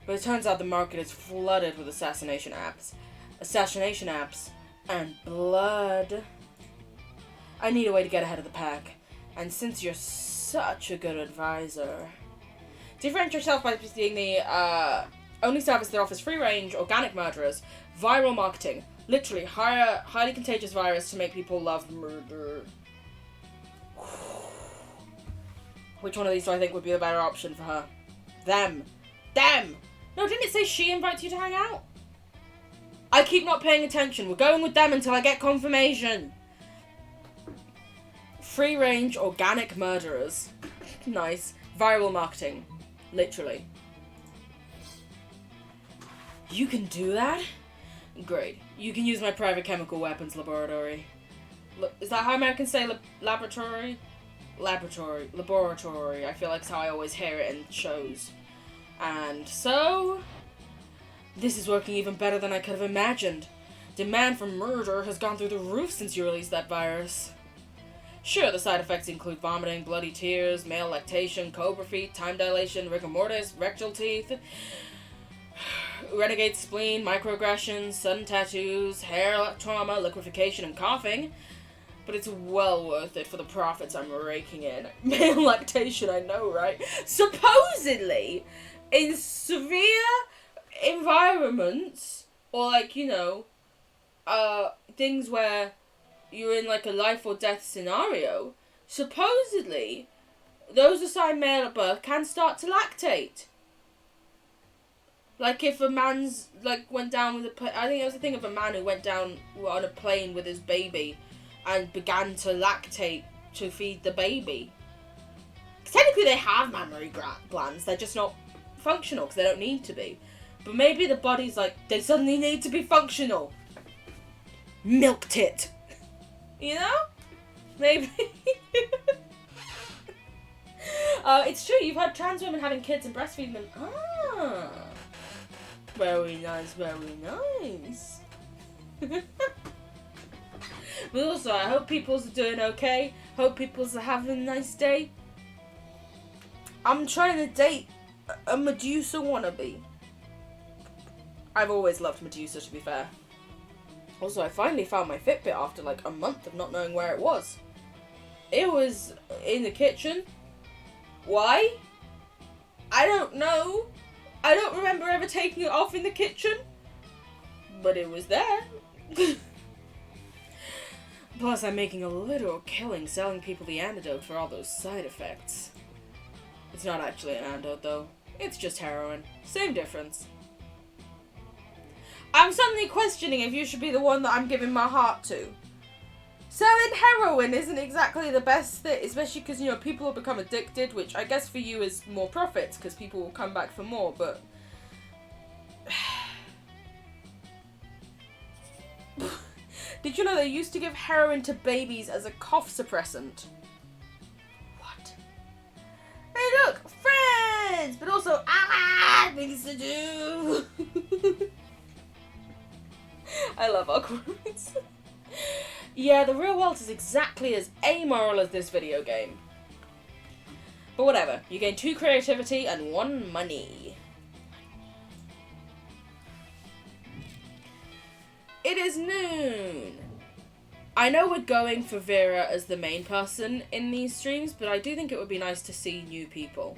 S1: But it turns out the market is flooded with assassination apps, and blood. I need a way to get ahead of the pack, and since you're such a good advisor, differentiate yourself by being the only service that offers free-range organic murderers, viral marketing, literally hire highly contagious virus to make people love murder. Which one of these do I think would be the better option for her? Them. No, didn't it say she invites you to hang out? I keep not paying attention. We're going with them until I get confirmation. Free-range organic murderers. Nice. Viral marketing. Literally. You can do that? Great. You can use my private chemical weapons laboratory. Is that how Americans say laboratory? Laboratory. I feel like it's how I always hear it in shows. And so, this is working even better than I could have imagined. Demand for murder has gone through the roof since you released that virus. Sure, the side effects include vomiting, bloody tears, male lactation, cobra feet, time dilation, rigor mortis, rectal teeth, renegade spleen, microaggressions, sudden tattoos, hair trauma, liquefaction, and coughing. But it's well worth it for the profits I'm raking in. Male lactation, I know, right? Supposedly, in severe environments, or like, you know, things where you're in like a life or death scenario, supposedly, those assigned male at birth can start to lactate. Like if a man's, like, went down with I think it was a thing of a man who went down on a plane with his baby and began to lactate to feed the baby. 'Cause technically they have mammary glands, they're just not functional because they don't need to be. But maybe the body's like, they suddenly need to be functional. Milk tit. You know? Maybe. It's true, you've had trans women having kids and breastfeeding them. Ah. Very nice, very nice. But also, I hope people's doing okay. Hope people's having a nice day. I'm trying to date a Medusa wannabe. I've always loved Medusa, to be fair. Also, I finally found my Fitbit after like a month of not knowing where it was. It was in the kitchen. Why? I don't know. I don't remember ever taking it off in the kitchen. But it was there. Plus, I'm making a literal killing selling people the antidote for all those side effects. It's not actually an antidote, though. It's just heroin. Same difference. I'm suddenly questioning if you should be the one that I'm giving my heart to. Selling heroin isn't exactly the best thing, especially because, you know, people will become addicted, which I guess for you is more profits, because people will come back for more, but... Did you know they used to give heroin to babies as a cough suppressant? What? Hey look! Friends! But also, things to do! I love awkwardness. Yeah, the real world is exactly as amoral as this video game. But whatever, you gain 2 creativity and 1 money. It is noon. I know we're going for Vera as the main person in these streams, but I do think it would be nice to see new people.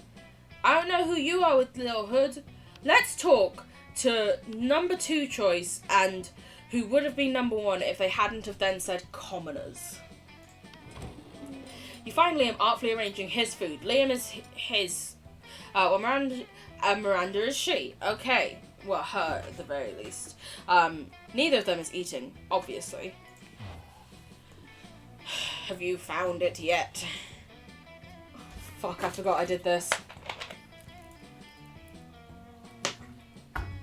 S1: I don't know who you are with Little Hood. Let's talk to number 2 choice and who would have been number 1 if they hadn't have then said commoners. You find Liam artfully arranging his food. Liam is his. Well, Miranda is she. Okay. Well, her at the very least. Neither of them is eating, obviously. Have you found it yet? Fuck, I forgot I did this.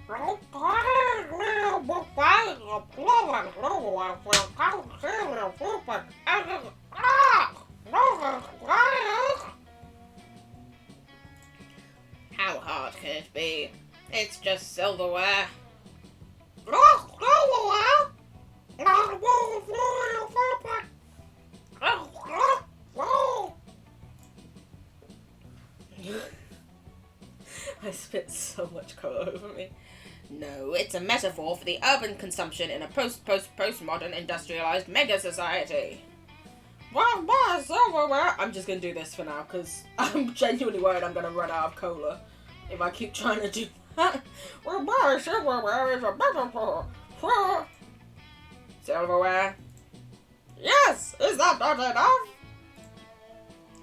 S1: How hard can it be? It's just silverware. I spit so much cola over me. No, it's a metaphor for the urban consumption in a postmodern industrialized mega society. Well, silverware. I'm just gonna do this for now because I'm genuinely worried I'm gonna run out of cola if I keep trying to do that. Well, silverware is a metaphor for silverware. Yes, is that not enough?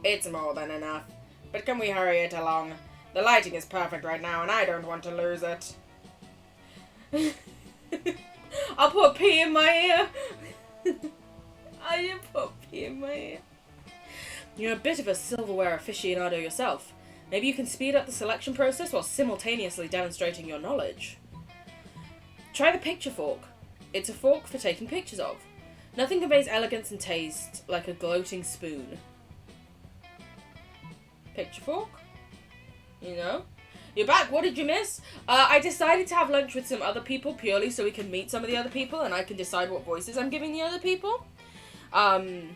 S1: It's more than enough. But can we hurry it along? The lighting is perfect right now, and I don't want to lose it. I'll put pee in my ear. I didn't put pee in my ear. You're a bit of a silverware aficionado yourself. Maybe you can speed up the selection process while simultaneously demonstrating your knowledge. Try the picture fork. It's a fork for taking pictures of. Nothing conveys elegance and taste like a gloating spoon. Picture fork? You know? You're back. What did you miss? I decided to have lunch with some other people purely so we can meet some of the other people and I can decide what voices I'm giving the other people. And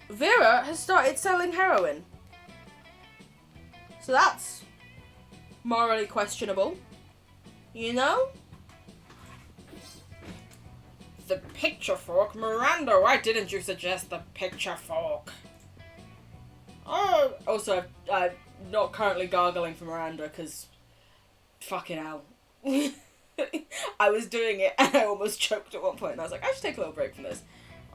S1: Vera has started selling heroin. So that's morally questionable. You know? The picture fork? Miranda, why didn't you suggest the picture fork? Oh, also, I'm not currently gargling for Miranda, because fucking hell. I was doing it, and I almost choked at one point, and I was like, I should take a little break from this.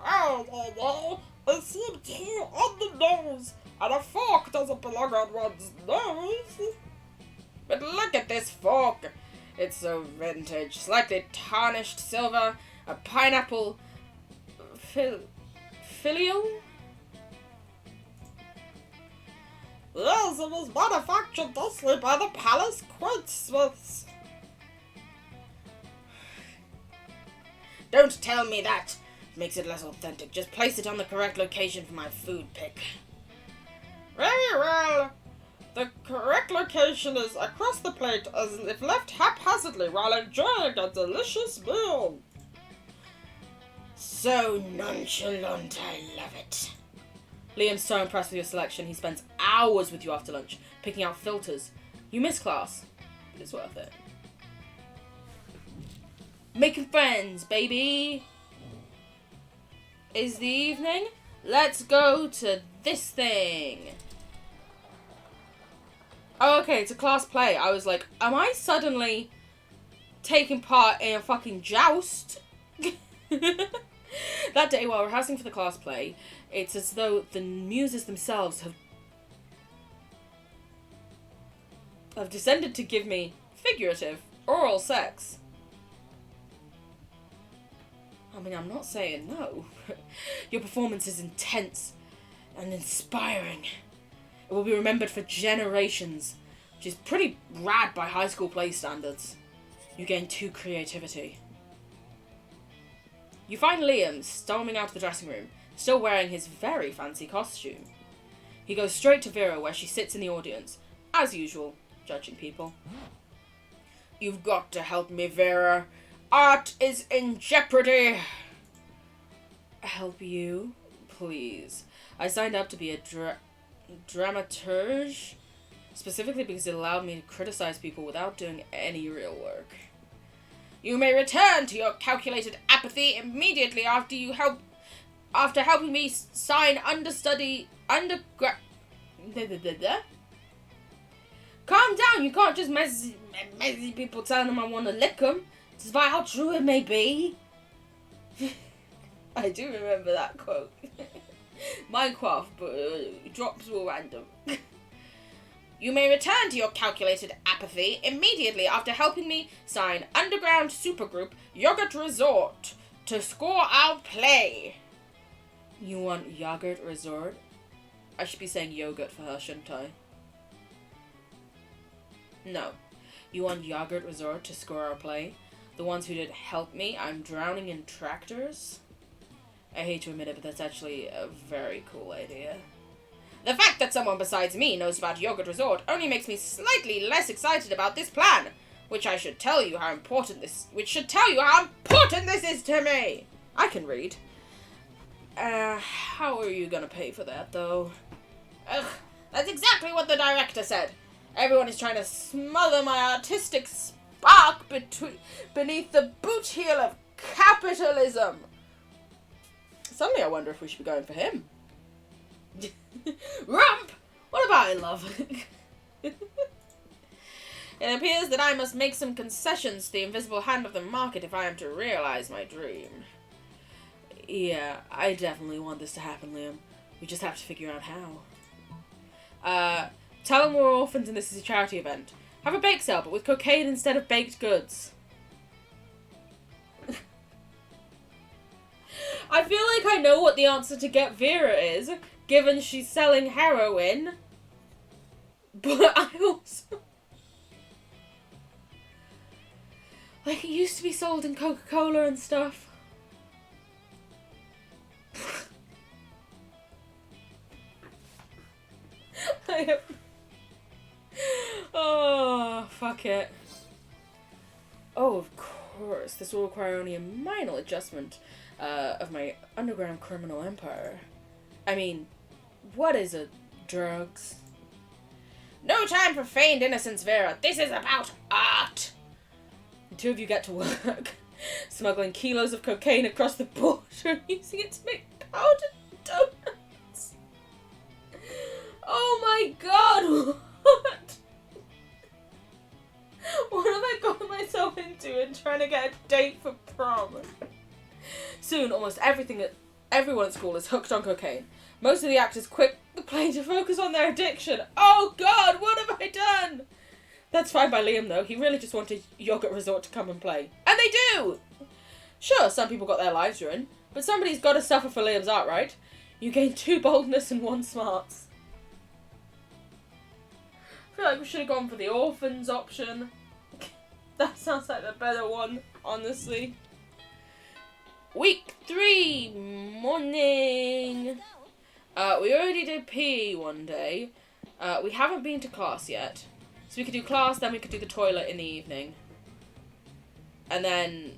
S1: Oh, it seemed too on the nose, and a fork doesn't belong on one's nose. But look at this fork. It's so vintage, slightly tarnished silver, a pineapple filial? Yes, it was manufactured thusly by the Palace Quintsmiths. Don't tell me that. It makes it less authentic. Just place it on the correct location for my food pick. Very well. The correct location is across the plate as if left haphazardly while enjoying a delicious meal. So nonchalant, I love it. Liam's so impressed with your selection, he spends hours with you after lunch, picking out filters. You miss class, but it's worth it. Making friends, baby! Is the evening? Let's go to this thing! Oh, okay, it's a class play. I was like, am I suddenly taking part in a fucking joust? That day, while rehearsing for the class play, it's as though the muses themselves have descended to give me figurative oral sex. I mean, I'm not saying no. Your performance is intense and inspiring. It will be remembered for generations, which is pretty rad by high school play standards. You gain 2 creativity. You find Liam storming out of the dressing room, still wearing his very fancy costume. He goes straight to Vera where she sits in the audience, as usual, judging people. You've got to help me, Vera. Art is in jeopardy. Help you? Please. I signed up to be a dramaturge, specifically because it allowed me to criticize people without doing any real work. You may return to your calculated apathy immediately after helping me sign undergrad. Calm down, you can't just messy people telling them I want to lick them, despite how true it may be. I do remember that quote. Minecraft, but drops were random. You may return to your calculated apathy immediately after helping me sign underground supergroup Yogurt Resort to score our play. You want Yogurt Resort? I should be saying yogurt for her, shouldn't I? No. You want Yogurt Resort to score our play? The ones who did help me, I'm drowning in tractors? I hate to admit it, but that's actually a very cool idea. The fact that someone besides me knows about Yogurt Resort only makes me slightly less excited about this plan, which should tell you how important this is to me. I can read. How are you gonna pay for that, though? Ugh, that's exactly what the director said. Everyone is trying to smother my artistic spark beneath the boot heel of capitalism. Suddenly I wonder if we should be going for him. Rump! What about I love? It appears that I must make some concessions to the invisible hand of the market if I am to realize my dream. Yeah, I definitely want this to happen, Liam. We just have to figure out how. Tell them we're orphans and this is a charity event. Have a bake sale, but with cocaine instead of baked goods. I feel like I know what the answer to get Vera is, given she's selling heroin. But I also... Like, it used to be sold in Coca-Cola and stuff. Oh, fuck it. Oh, of course. This will require only a minor adjustment of my underground criminal empire. I mean, what is it? Drugs? No time for feigned innocence, Vera. This is about art. The two of you get to work, smuggling kilos of cocaine across the border and using it to make powdered donuts. Oh my god, what? What have I got myself into in trying to get a date for prom? Soon, almost everyone at school is hooked on cocaine. Most of the actors quit the play to focus on their addiction. Oh god, what have I done? That's fine by Liam though, he really just wanted Yogurt Resort to come and play. And they do! Sure, some people got their lives ruined, but somebody's got to suffer for Liam's art, right? You gain 2 boldness and 1 smarts. I feel like we should have gone for the orphans option. That sounds like the better one, honestly. Week 3, morning. We already did PE one day. We haven't been to class yet. So we could do class, then we could do the toilet in the evening. And then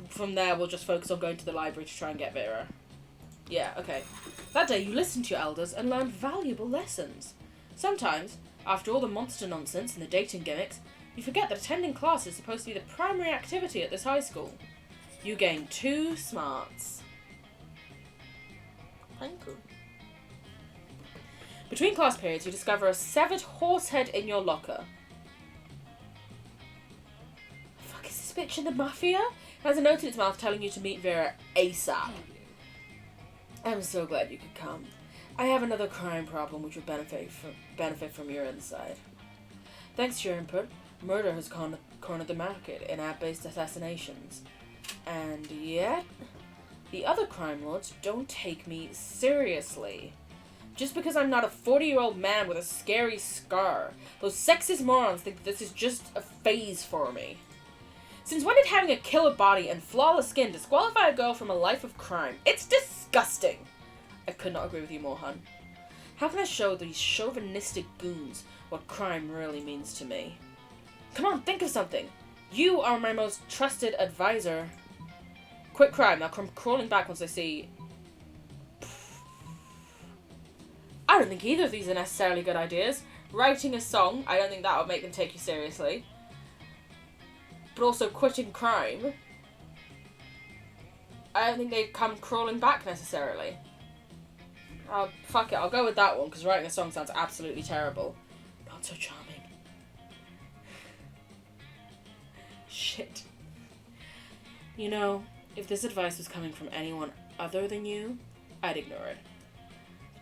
S1: from there we'll just focus on going to the library to try and get Vera. Yeah, okay. That day you listened to your elders and learned valuable lessons. Sometimes, after all the monster nonsense and the dating gimmicks, you forget that attending class is supposed to be the primary activity at this high school. You gain 2 smarts. Thank you. Between class periods, you discover a severed horse head in your locker. Fuck, is this bitch in the mafia? It has a note in its mouth telling you to meet Vera ASAP. I'm so glad you could come. I have another crime problem which would benefit from your insight. Thanks to your input, murder has cornered the market in app-based assassinations. And yet, the other crime lords don't take me seriously. Just because I'm not a 40-year-old man with a scary scar, those sexist morons think this is just a phase for me. Since when did having a killer body and flawless skin disqualify a girl from a life of crime? It's disgusting! I could not agree with you more, hun. How can I show these chauvinistic goons what crime really means to me? Come on, think of something! You are my most trusted advisor. Quit crime. Now come crawling back once I see... I don't think either of these are necessarily good ideas. Writing a song, I don't think that would make them take you seriously. But also quitting crime, I don't think they'd come crawling back necessarily. Fuck it, I'll go with that one, because writing a song sounds absolutely terrible. Not so charming. Shit. You know, if this advice was coming from anyone other than you, I'd ignore it.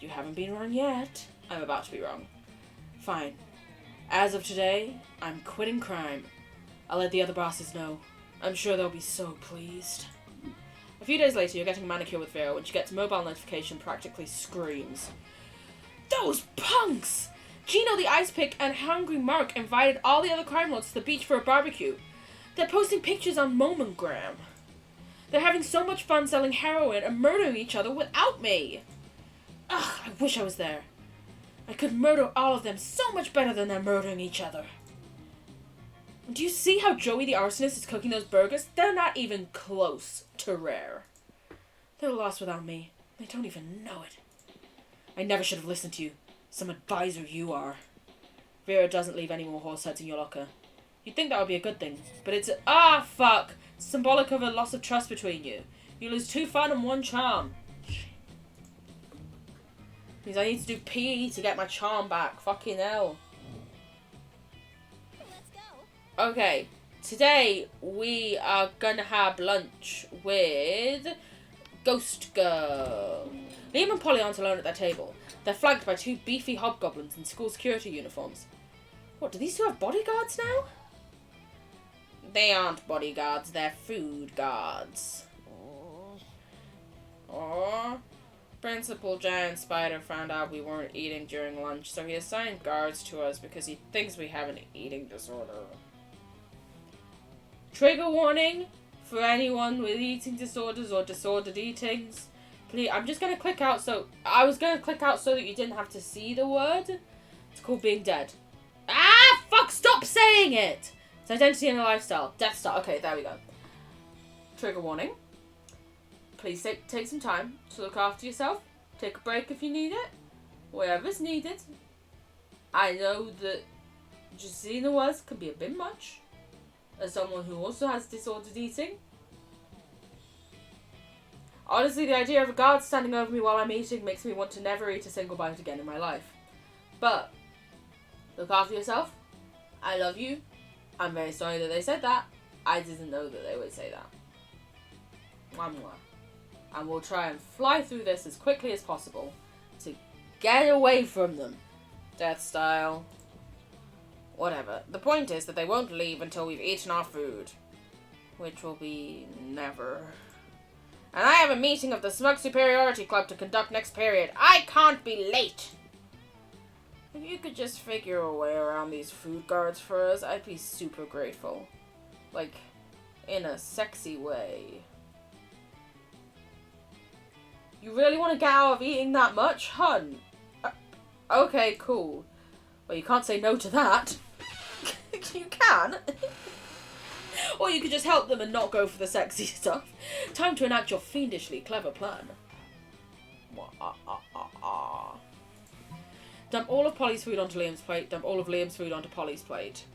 S1: You haven't been wrong yet. I'm about to be wrong. Fine. As of today, I'm quitting crime. I'll let the other bosses know. I'm sure they'll be so pleased. A few days later, you're getting a manicure with Vera when she gets a mobile notification and practically screams. Those punks! Gino the Ice Pick and Hungry Mark invited all the other crime lords to the beach for a barbecue. They're posting pictures on Momogram. They're having so much fun selling heroin and murdering each other without me. Ugh, I wish I was there. I could murder all of them so much better than they're murdering each other. Do you see how Joey the Arsonist is cooking those burgers? They're not even close to rare. They're lost without me. They don't even know it. I never should have listened to you. Some advisor you are. Vera doesn't leave any more horse heads in your locker. You'd think that would be a good thing, but it's fuck! Symbolic of a loss of trust between you. You lose 2 fun and 1 charm. Means I need to do PE to get my charm back. Fucking hell.
S2: Let's go.
S1: Okay, today we are gonna have lunch with Ghost Girl. Liam and Polly aren't alone at their table. They're flanked by 2 beefy hobgoblins in school security uniforms. What, do these 2 have bodyguards now? They aren't bodyguards, they're food guards. Aww. Principal Giant Spider found out we weren't eating during lunch, so he assigned guards to us because he thinks we have an eating disorder. Trigger warning for anyone with eating disorders or disordered eatings. Please, I'm just gonna click out I was gonna click out so that you didn't have to see the word. It's called being dead. Ah, fuck, stop saying it! It's identity and a lifestyle. Death Star. Okay, there we go. Trigger warning. Please take some time to look after yourself. Take a break if you need it. Wherever's needed. I know that just seeing the words can be a bit much. As someone who also has disordered eating. Honestly, the idea of a guard standing over me while I'm eating makes me want to never eat a single bite again in my life. But, look after yourself. I love you. I'm very sorry that they said that. I didn't know that they would say that. Mwah mwah. And we'll try and fly through this as quickly as possible to get away from them. Death style. Whatever. The point is that they won't leave until we've eaten our food. Which will be never. And I have a meeting of the Smug Superiority Club to conduct next period. I can't be late! If you could just figure a way around these food guards for us, I'd be super grateful. Like, in a sexy way. You really want to get out of eating that much, hun? Okay, cool. Well, you can't say no to that. You can. Or you could just help them and not go for the sexy stuff. Time to enact your fiendishly clever plan. Dump all of Polly's food onto Liam's plate. Dump all of Liam's food onto Polly's plate.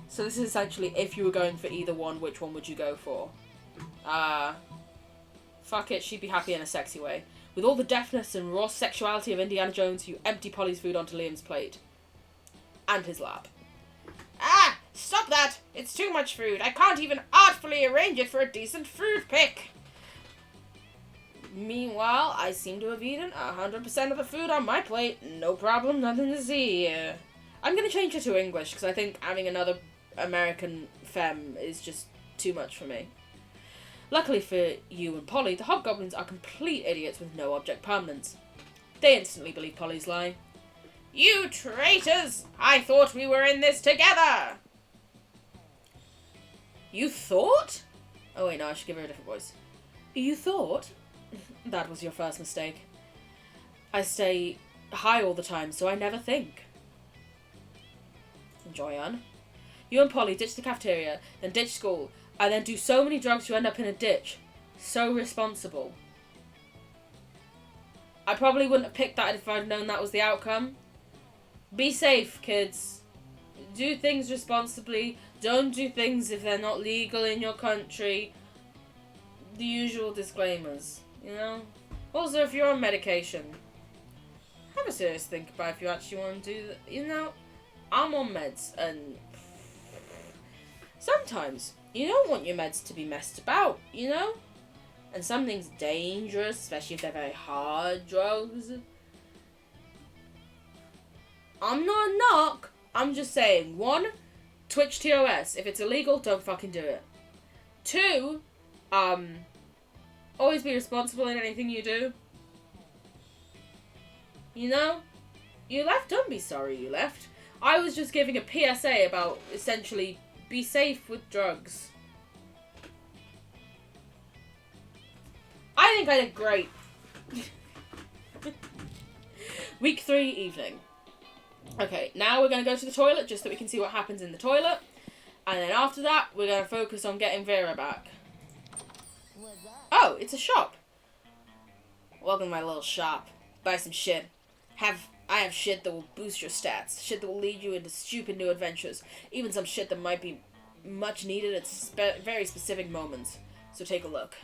S1: So this is essentially, if you were going for either one, which one would you go for? Fuck it, she'd be happy in a sexy way. With all the deftness and raw sexuality of Indiana Jones, you empty Polly's food onto Liam's plate. And his lap. Ah! Stop that! It's too much food. I can't even artfully arrange it for a decent fruit pick. Meanwhile, I seem to have eaten 100% of the food on my plate. No problem, nothing to see here. I'm going to change it to English, because I think having another American femme is just too much for me. Luckily for you and Polly, the hobgoblins are complete idiots with no object permanence. They instantly believe Polly's lie. You traitors! I thought we were in this together! You thought? Oh wait, no, I should give her a different voice. You thought? That was your first mistake. I stay high all the time, so I never think. Enjoy on. You and Polly ditch the cafeteria, then ditch school, and then do so many drugs you end up in a ditch. So responsible. I probably wouldn't have picked that if I'd known that was the outcome. Be safe, kids. Do things responsibly. Don't do things if they're not legal in your country. The usual disclaimers, you know? Also, if you're on medication, have a serious think about if you actually want to do that. You know, I'm on meds, and Sometimes you don't want your meds to be messed about, you know? And some things dangerous, especially if they're very hard drugs. I'm not a knock. I'm just saying, 1, Twitch TOS. If it's illegal, don't fucking do it. 2, always be responsible in anything you do. You know? You left, don't be sorry you left. I was just giving a PSA about, essentially, be safe with drugs. I think I did great. Week 3 evening. Okay, now we're going to go to the toilet just so we can see what happens in the toilet. And then after that, we're going to focus on getting Vera back. Oh, it's a shop. Welcome to my little shop. Buy some shit. I have shit that will boost your stats. Shit that will lead you into stupid new adventures. Even some shit that might be much needed at very specific moments. So take a look.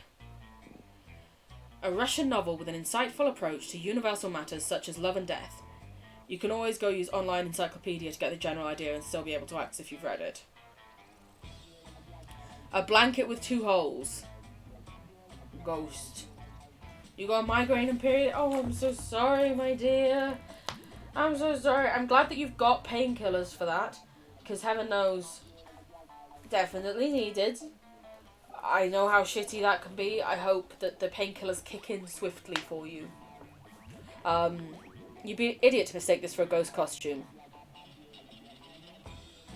S1: A Russian novel with an insightful approach to universal matters such as love and death. You can always go use online encyclopedia to get the general idea and still be able to access if you've read it. A blanket with 2 holes. Ghost. You got a migraine and period? Oh, I'm so sorry, my dear. I'm so sorry. I'm glad that you've got painkillers for that. Because heaven knows, definitely needed. I know how shitty that can be. I hope that the painkillers kick in swiftly for you. You'd be an idiot to mistake this for a ghost costume.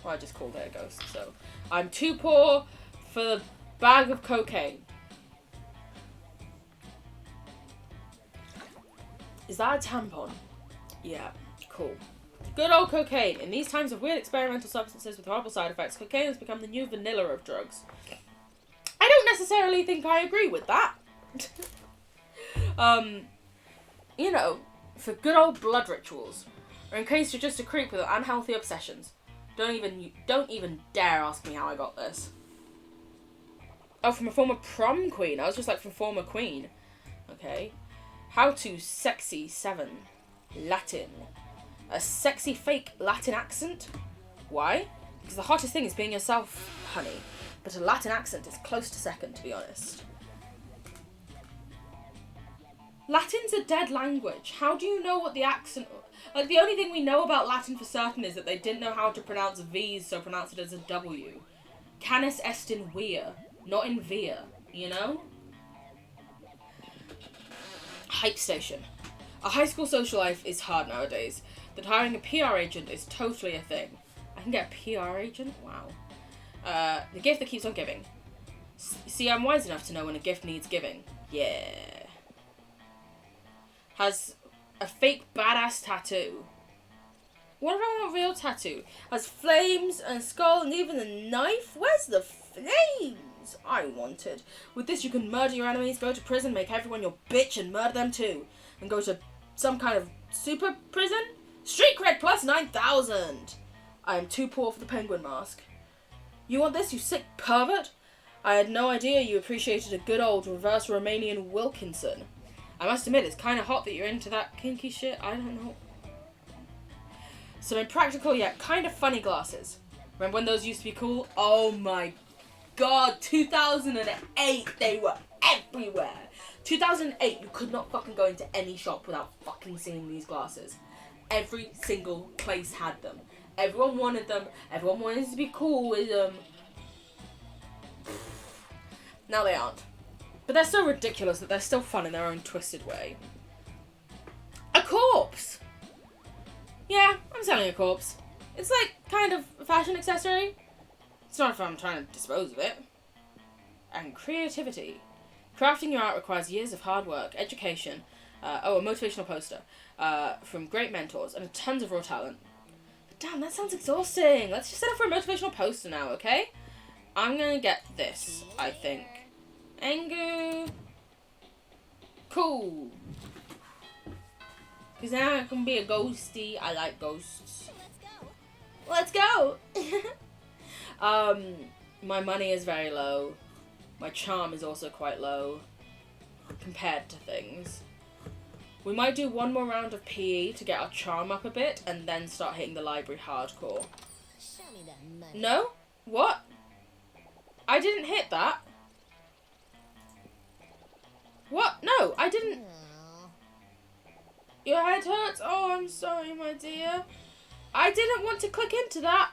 S1: Well, I just called it a ghost, so. I'm too poor for the bag of cocaine. Is that a tampon? Yeah, cool. Good old cocaine. In these times of weird experimental substances with horrible side effects, cocaine has become the new vanilla of drugs. I don't necessarily think I agree with that. You know, for good old blood rituals, or in case you're just a creep with unhealthy obsessions. Don't even dare ask me how I got this. Oh, from a former prom queen. I was just like, from former queen. Okay. How to sexy 7. Latin. A sexy fake Latin accent? Why? Because the hottest thing is being yourself, honey. But a Latin accent is close to second, to be honest. Latin's a dead language. How do you know what the accent... Like, the only thing we know about Latin for certain is that they didn't know how to pronounce V's, so pronounce it as a W. Canis est in via, not in via, you know? Hype station. A high school social life is hard nowadays, but hiring a PR agent is totally a thing. I can get a PR agent? Wow. The gift that keeps on giving. See, I'm wise enough to know when a gift needs giving. Yeah. Has a fake badass tattoo. What if I want a real tattoo? Has flames and a skull and even a knife? Where's the flames I wanted? With this you can murder your enemies, go to prison, make everyone your bitch and murder them too. And go to some kind of super prison? Street cred plus 9,000! I am too poor for the penguin mask. You want this, you sick pervert? I had no idea you appreciated a good old reverse Romanian Wilkinson. I must admit, it's kind of hot that you're into that kinky shit. I don't know. Some impractical yet kind of funny glasses. Remember when those used to be cool? Oh my god, 2008, they were everywhere. 2008, you could not fucking go into any shop without fucking seeing these glasses. Every single place had them. Everyone wanted them. Everyone wanted to be cool with them. Now they aren't. But they're so ridiculous that they're still fun in their own twisted way. A corpse! Yeah, I'm selling a corpse. It's like kind of a fashion accessory. It's not if I'm trying to dispose of it. And creativity. Crafting your art requires years of hard work, education, a motivational poster from great mentors, and tons of raw talent. But damn, that sounds exhausting. Let's just set up for a motivational poster now, okay? I'm gonna get this, I think. Angu. Cool. Because now I can be a ghosty. I like ghosts. Let's go! My money is very low. My charm is also quite low. Compared to things. We might do one more round of PE to get our charm up a bit. And then start hitting the library hardcore.
S2: Show me that money.
S1: No? What? I didn't hit that. What? No, I didn't. Your head hurts? Oh, I'm sorry, my dear. I didn't want to click into that.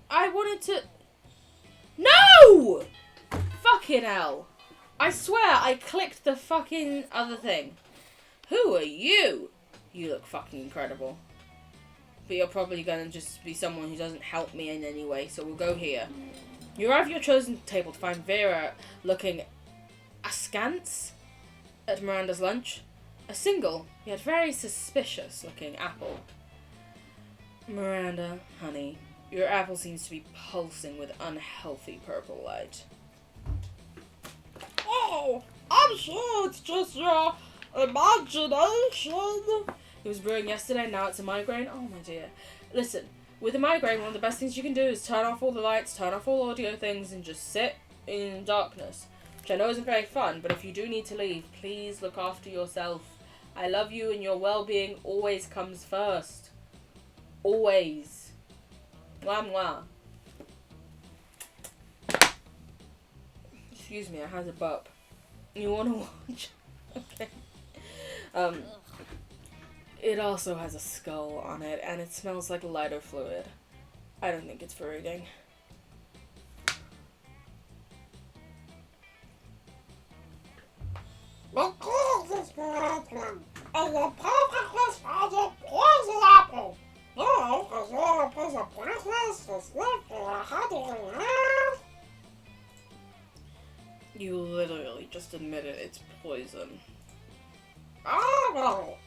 S1: I wanted to... No! Fucking hell. I swear I clicked the fucking other thing. Who are you? You look fucking incredible. But you're probably going to just be someone who doesn't help me in any way, so we'll go here. You arrive at your chosen table to find Vera looking askance at Miranda's lunch. A single, yet very suspicious looking apple. Miranda, honey, your apple seems to be pulsing with unhealthy purple light. Oh, I'm sure it's just your imagination. It was brewing yesterday, now it's a migraine. Oh my dear. Listen, with a migraine, one of the best things you can do is turn off all the lights, turn off all audio things, and just sit in darkness. Which I know isn't very fun, but if you do need to leave, please look after yourself. I love you and your well-being always comes first. Always. Mwah mwah. Excuse me, I had a burp. You wanna watch? Okay. It also has a skull on it, and it smells like lighter fluid. I don't think it's for reading.
S3: Because this problem is a perfectly started poison apple. No, because you're a piece of blackness to slip for a hundred.
S1: You literally just admitted it's poison.
S3: Oh no,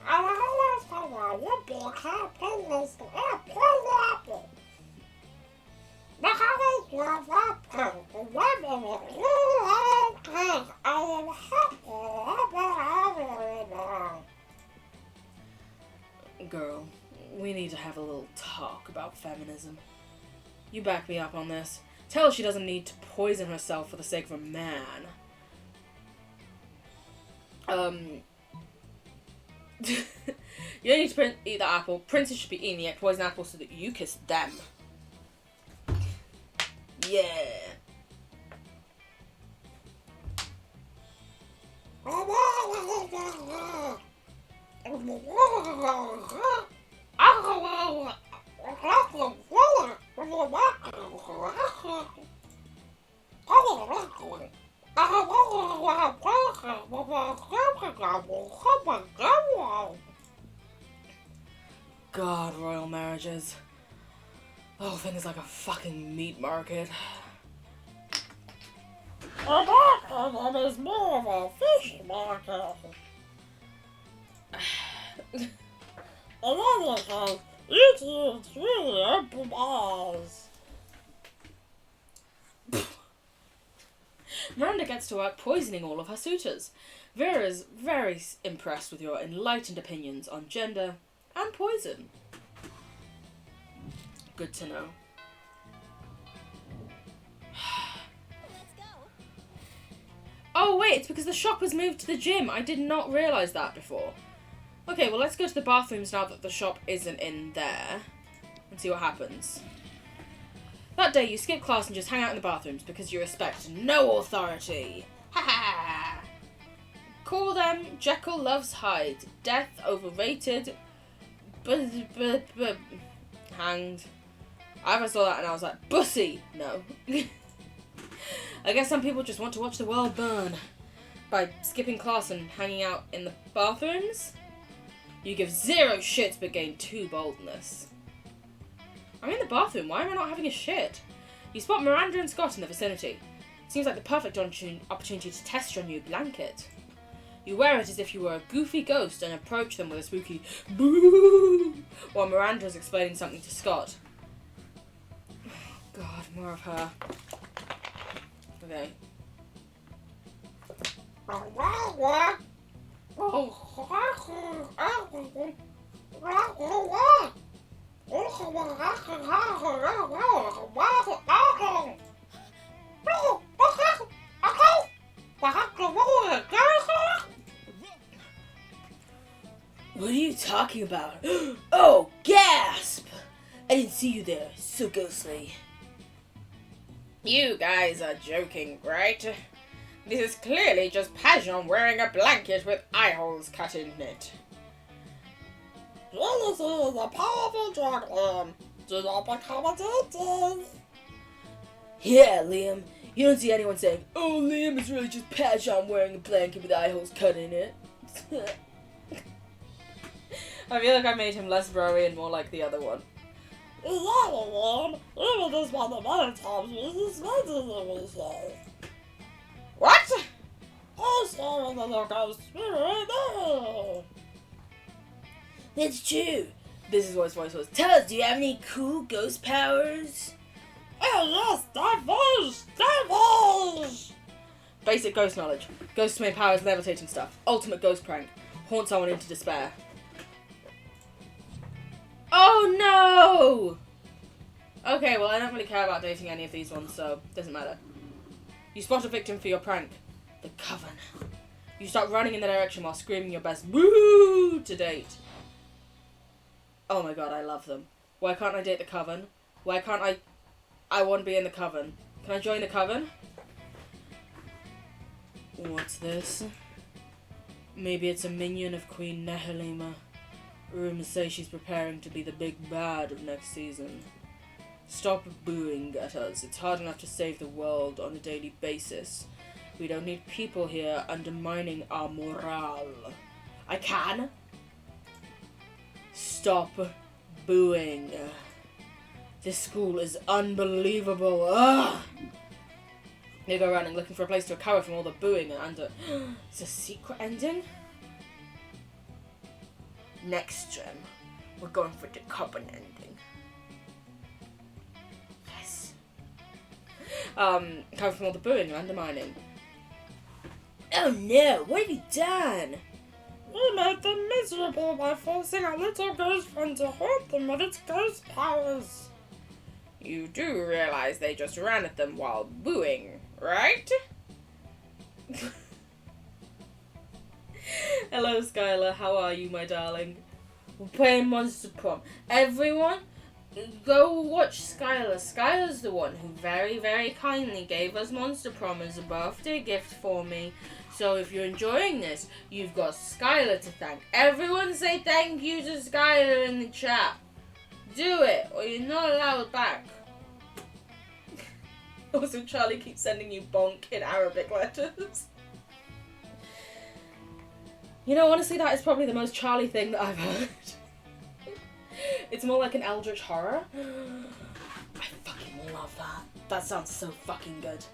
S3: I always thought I would be a happiness to a poison apple. Because you have that punk, the women with blue hair, I am happy.
S1: Girl, we need to have a little talk about feminism. You back me up on this. Tell her she doesn't need to poison herself for the sake of a man. You don't need to eat that apple. Princes should be eating the poison apple so that you kiss them. Yeah. God, royal marriages. The whole thing is like a fucking meat market.
S3: A market is more of a fish market. In any case, it's really open eyes.
S1: Miranda gets to work poisoning all of her suitors. Vera is very impressed with your enlightened opinions on gender and poison. Good to know.
S2: Let's go.
S1: Oh wait, it's because the shop has moved to the gym. I did not realise that before. Okay, well let's go to the bathrooms now that the shop isn't in there and see what happens. That day you skip class and just hang out in the bathrooms because you respect no authority. Ha ha! Call them Jekyll loves Hyde. Death overrated. Hanged. I ever saw that and I was like, bussy! No. I guess some people just want to watch the world burn by skipping class and hanging out in the bathrooms. You give 0 shits but gain 2 boldness. I'm in the bathroom, why am I not having a shit? You spot Miranda and Scott in the vicinity. Seems like the perfect opportunity to test your new blanket. You wear it as if you were a goofy ghost and approach them with a spooky boo while Miranda is explaining something to Scott. God, more of her. Okay. What are you talking about? Oh, gasp! I didn't see you there. So ghostly. You guys are joking, right? This is clearly just Pajon wearing a blanket with eye holes cut in it.
S3: Jealousy is a powerful drug, Liam. Do not become addicted.
S1: Yeah, Liam. You don't see anyone saying, "Oh, Liam is really just Pajon wearing a blanket with eye holes cut in it." I feel like I made him less broy and more like the other one.
S3: Yeah, Liam. Even just one of the many times we suspected that we say.
S1: What?
S3: Oh, sorry, the local spirit there.
S1: That's true. This is what his voice was. Tell us, do you have any cool ghost powers?
S3: Oh, yes, divulge!
S1: Basic ghost knowledge. Ghosts' main power is levitating stuff. Ultimate ghost prank. Haunt someone into despair. Oh no! Okay, well I don't really care about dating any of these ones, so it doesn't matter. You spot a victim for your prank. The Coven. You start running in the direction while screaming your best woo to date. Oh my god, I love them. Why can't I date the Coven? Why can't I want to be in the Coven. Can I join the Coven? What's this? Maybe it's a minion of Queen Nehelima. Rumors say she's preparing to be the big bad of next season. Stop booing at us. It's hard enough to save the world on a daily basis. We don't need people here undermining our morale. I can. Stop booing. This school is unbelievable. Ugh. They go running, looking for a place to recover from all the booing and it's a secret ending? Next gem, we're going for the Coven ending. Yes. Recover from all the booing and undermining. Oh no, what have you done?
S3: We made them miserable by forcing our little ghost friend to haunt them with its ghost powers.
S1: You do realize they just ran at them while booing, right? Hello, Skylar. How are you, my darling? We're playing Monster Prom. Everyone, go watch Skylar. Skylar's the one who very, very kindly gave us Monster Prom as a birthday gift for me. So if you're enjoying this, you've got Skylar to thank. Everyone say thank you to Skylar in the chat. Do it, or you're not allowed back. Also, Charlie keeps sending you bonk in Arabic letters. You know, honestly, that is probably the most Charlie thing that I've heard. It's more like an eldritch horror. I fucking love that. That sounds so fucking good.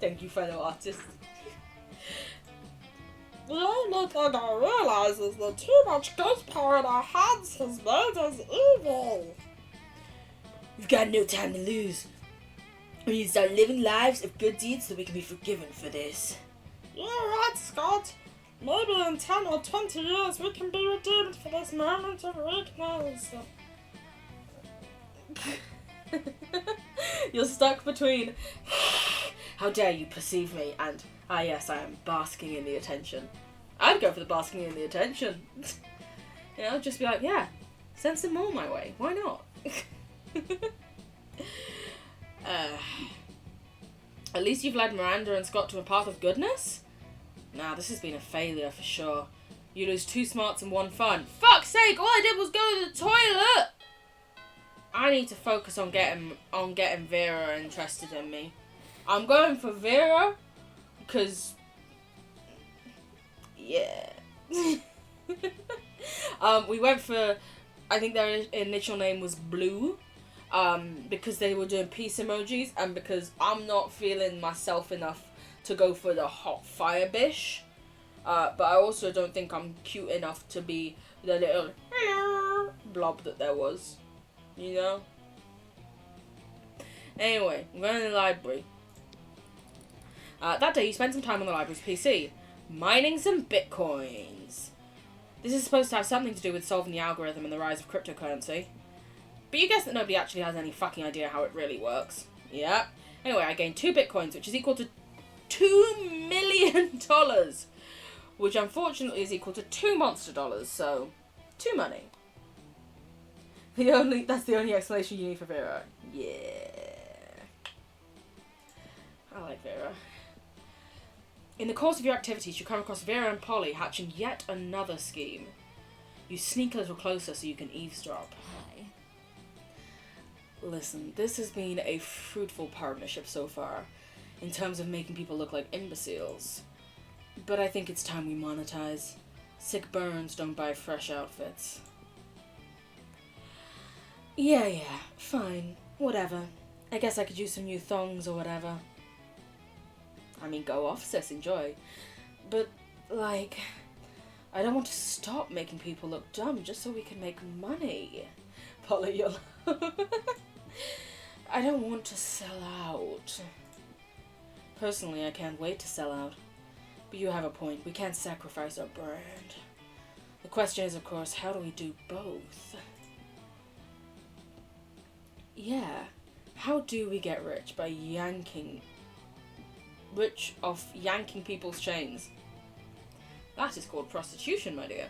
S1: Thank you, fellow artist.
S3: The only thing I realize is that too much ghost power in our hands has made us evil.
S1: We've got no time to lose. We need to start living lives of good deeds so we can be forgiven for this.
S3: You're right, Scott. Maybe in 10 or 20 years we can be redeemed for this moment of weakness.
S1: You're stuck between how dare you perceive me and yes, I am basking in the attention. I'd go for the basking in the attention. You know, just be like, yeah, send some more my way. Why not? At least you've led Miranda and Scott to a path of goodness? Nah, this has been a failure for sure. You lose 2 smarts and 1 fun. Fuck's sake, all I did was go to the toilet! I need to focus on getting Vera interested in me. I'm going for Vera, because... yeah. We went for... I think their initial name was Blue. Because they were doing peace emojis, and because I'm not feeling myself enough to go for the hot fire bish. But I also don't think I'm cute enough to be the little blob that there was. You know? Anyway, I'm going to the library. That day you spent some time on the library's PC, mining some bitcoins. This is supposed to have something to do with solving the algorithm and the rise of cryptocurrency. But you guess that nobody actually has any fucking idea how it really works. Yeah. Anyway, I gained 2 bitcoins, which is equal to $2 million. Which unfortunately is equal to 2 monster dollars, so 2 money. That's the only explanation you need for Vera. Yeah. I like Vera. In the course of your activities, you come across Vera and Polly hatching yet another scheme. You sneak a little closer so you can eavesdrop.
S2: Hi.
S1: Listen, this has been a fruitful partnership so far, in terms of making people look like imbeciles. But I think it's time we monetize. Sick burns don't buy fresh outfits. Yeah, fine. Whatever. I guess I could use some new thongs or whatever. I mean, go off, sis, enjoy. But, like, I don't want to stop making people look dumb just so we can make money. Polly, you'll... I don't want to sell out. Personally, I can't wait to sell out. But you have a point. We can't sacrifice our brand. The question is, of course, how do we do both? Yeah. How do we get rich? By yanking people's chains. That is called prostitution, my dear.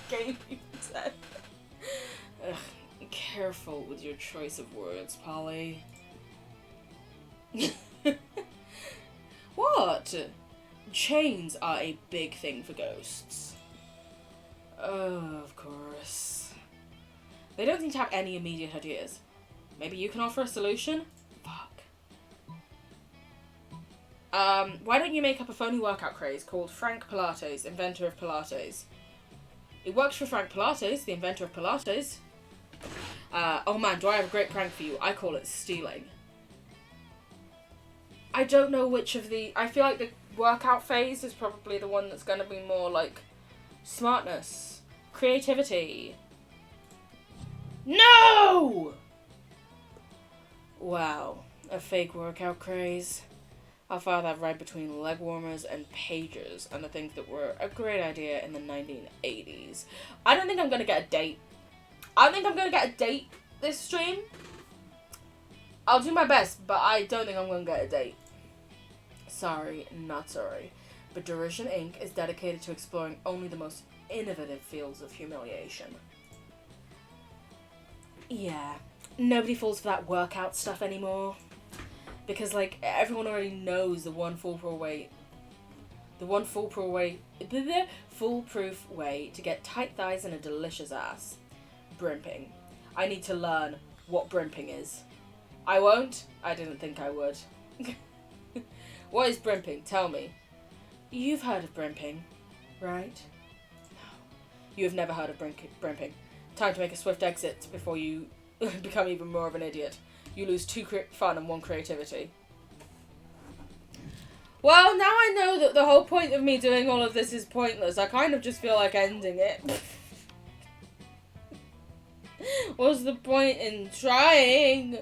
S1: Game said. Ugh, careful with your choice of words, Polly. What? Chains are a big thing for ghosts. Oh, of course. They don't seem to have any immediate ideas. Maybe you can offer a solution? Fuck. Why don't you make up a phony workout craze called Frank Pilates, inventor of Pilates? It works for Frank Pilates, the inventor of Pilates. Oh man, do I have a great prank for you. I call it stealing. I don't know which of the... I feel like the workout phase is probably the one that's going to be more like smartness, creativity. No! Wow, a fake workout craze. I'll file that right between leg warmers and pagers and the things that were a great idea in the 1980s. I don't think I'm going to get a date. I don't think I'm going to get a date this stream. I'll do my best, but I don't think I'm going to get a date. Sorry, not sorry. But Derision Inc. is dedicated to exploring only the most innovative fields of humiliation. Yeah, nobody falls for that workout stuff anymore. Because, like, everyone already knows the one foolproof way to get tight thighs and a delicious ass. Brimping. I need to learn what brimping is. I won't. I didn't think I would. What is brimping? Tell me. You've heard of brimping, right? No. You have never heard of brimping. Time to make a swift exit before you become even more of an idiot. You lose 2 fun and 1 creativity. Well, now I know that the whole point of me doing all of this is pointless. I kind of just feel like ending it. What's the point in trying?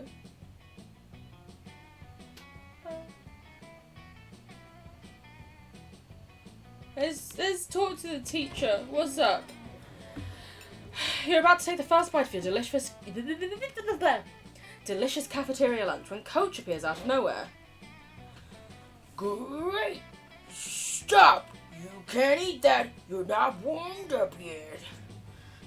S1: Let's talk to the teacher. What's up? You're about to take the first bite of your delicious cafeteria lunch when Coach appears out of nowhere. Great! Stop! You can't eat that. You're not warmed up yet.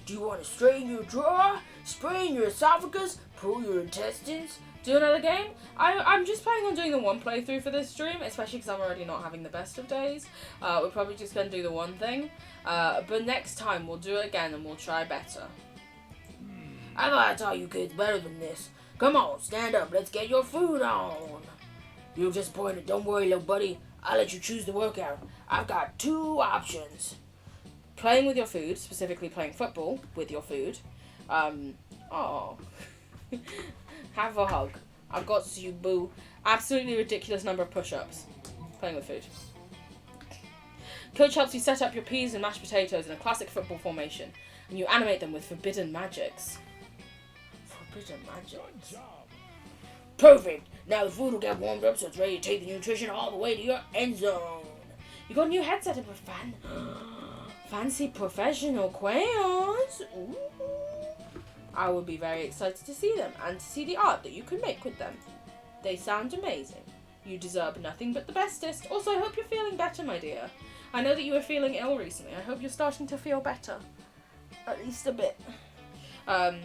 S1: Do you want to strain your jaw, sprain your esophagus, pull your intestines? Do another game? I'm just planning on doing the one playthrough for this stream, especially because I'm already not having the best of days. We're probably just going to do the one thing. But next time we'll do it again and we'll try better. I thought I taught you kids better than this. Come on, stand up. Let's get your food on. You're disappointed. Don't worry, little buddy. I'll let you choose the workout. I've got 2 options. Playing with your food, specifically playing football with your food. Oh. Have a hug. I got you, boo. Absolutely ridiculous number of push-ups. Playing with food. Coach helps you set up your peas and mashed potatoes in a classic football formation, and you animate them with forbidden magics. Forbidden magics? Perfect! Now the food will get warmed up so it's ready to take the nutrition all the way to your end zone. You got a new headset and fancy professional crayons. Ooh. I would be very excited to see them and to see the art that you can make with them. They sound amazing. You deserve nothing but the bestest. Also, I hope you're feeling better, my dear. I know that you were feeling ill recently. I hope you're starting to feel better. At least a bit. The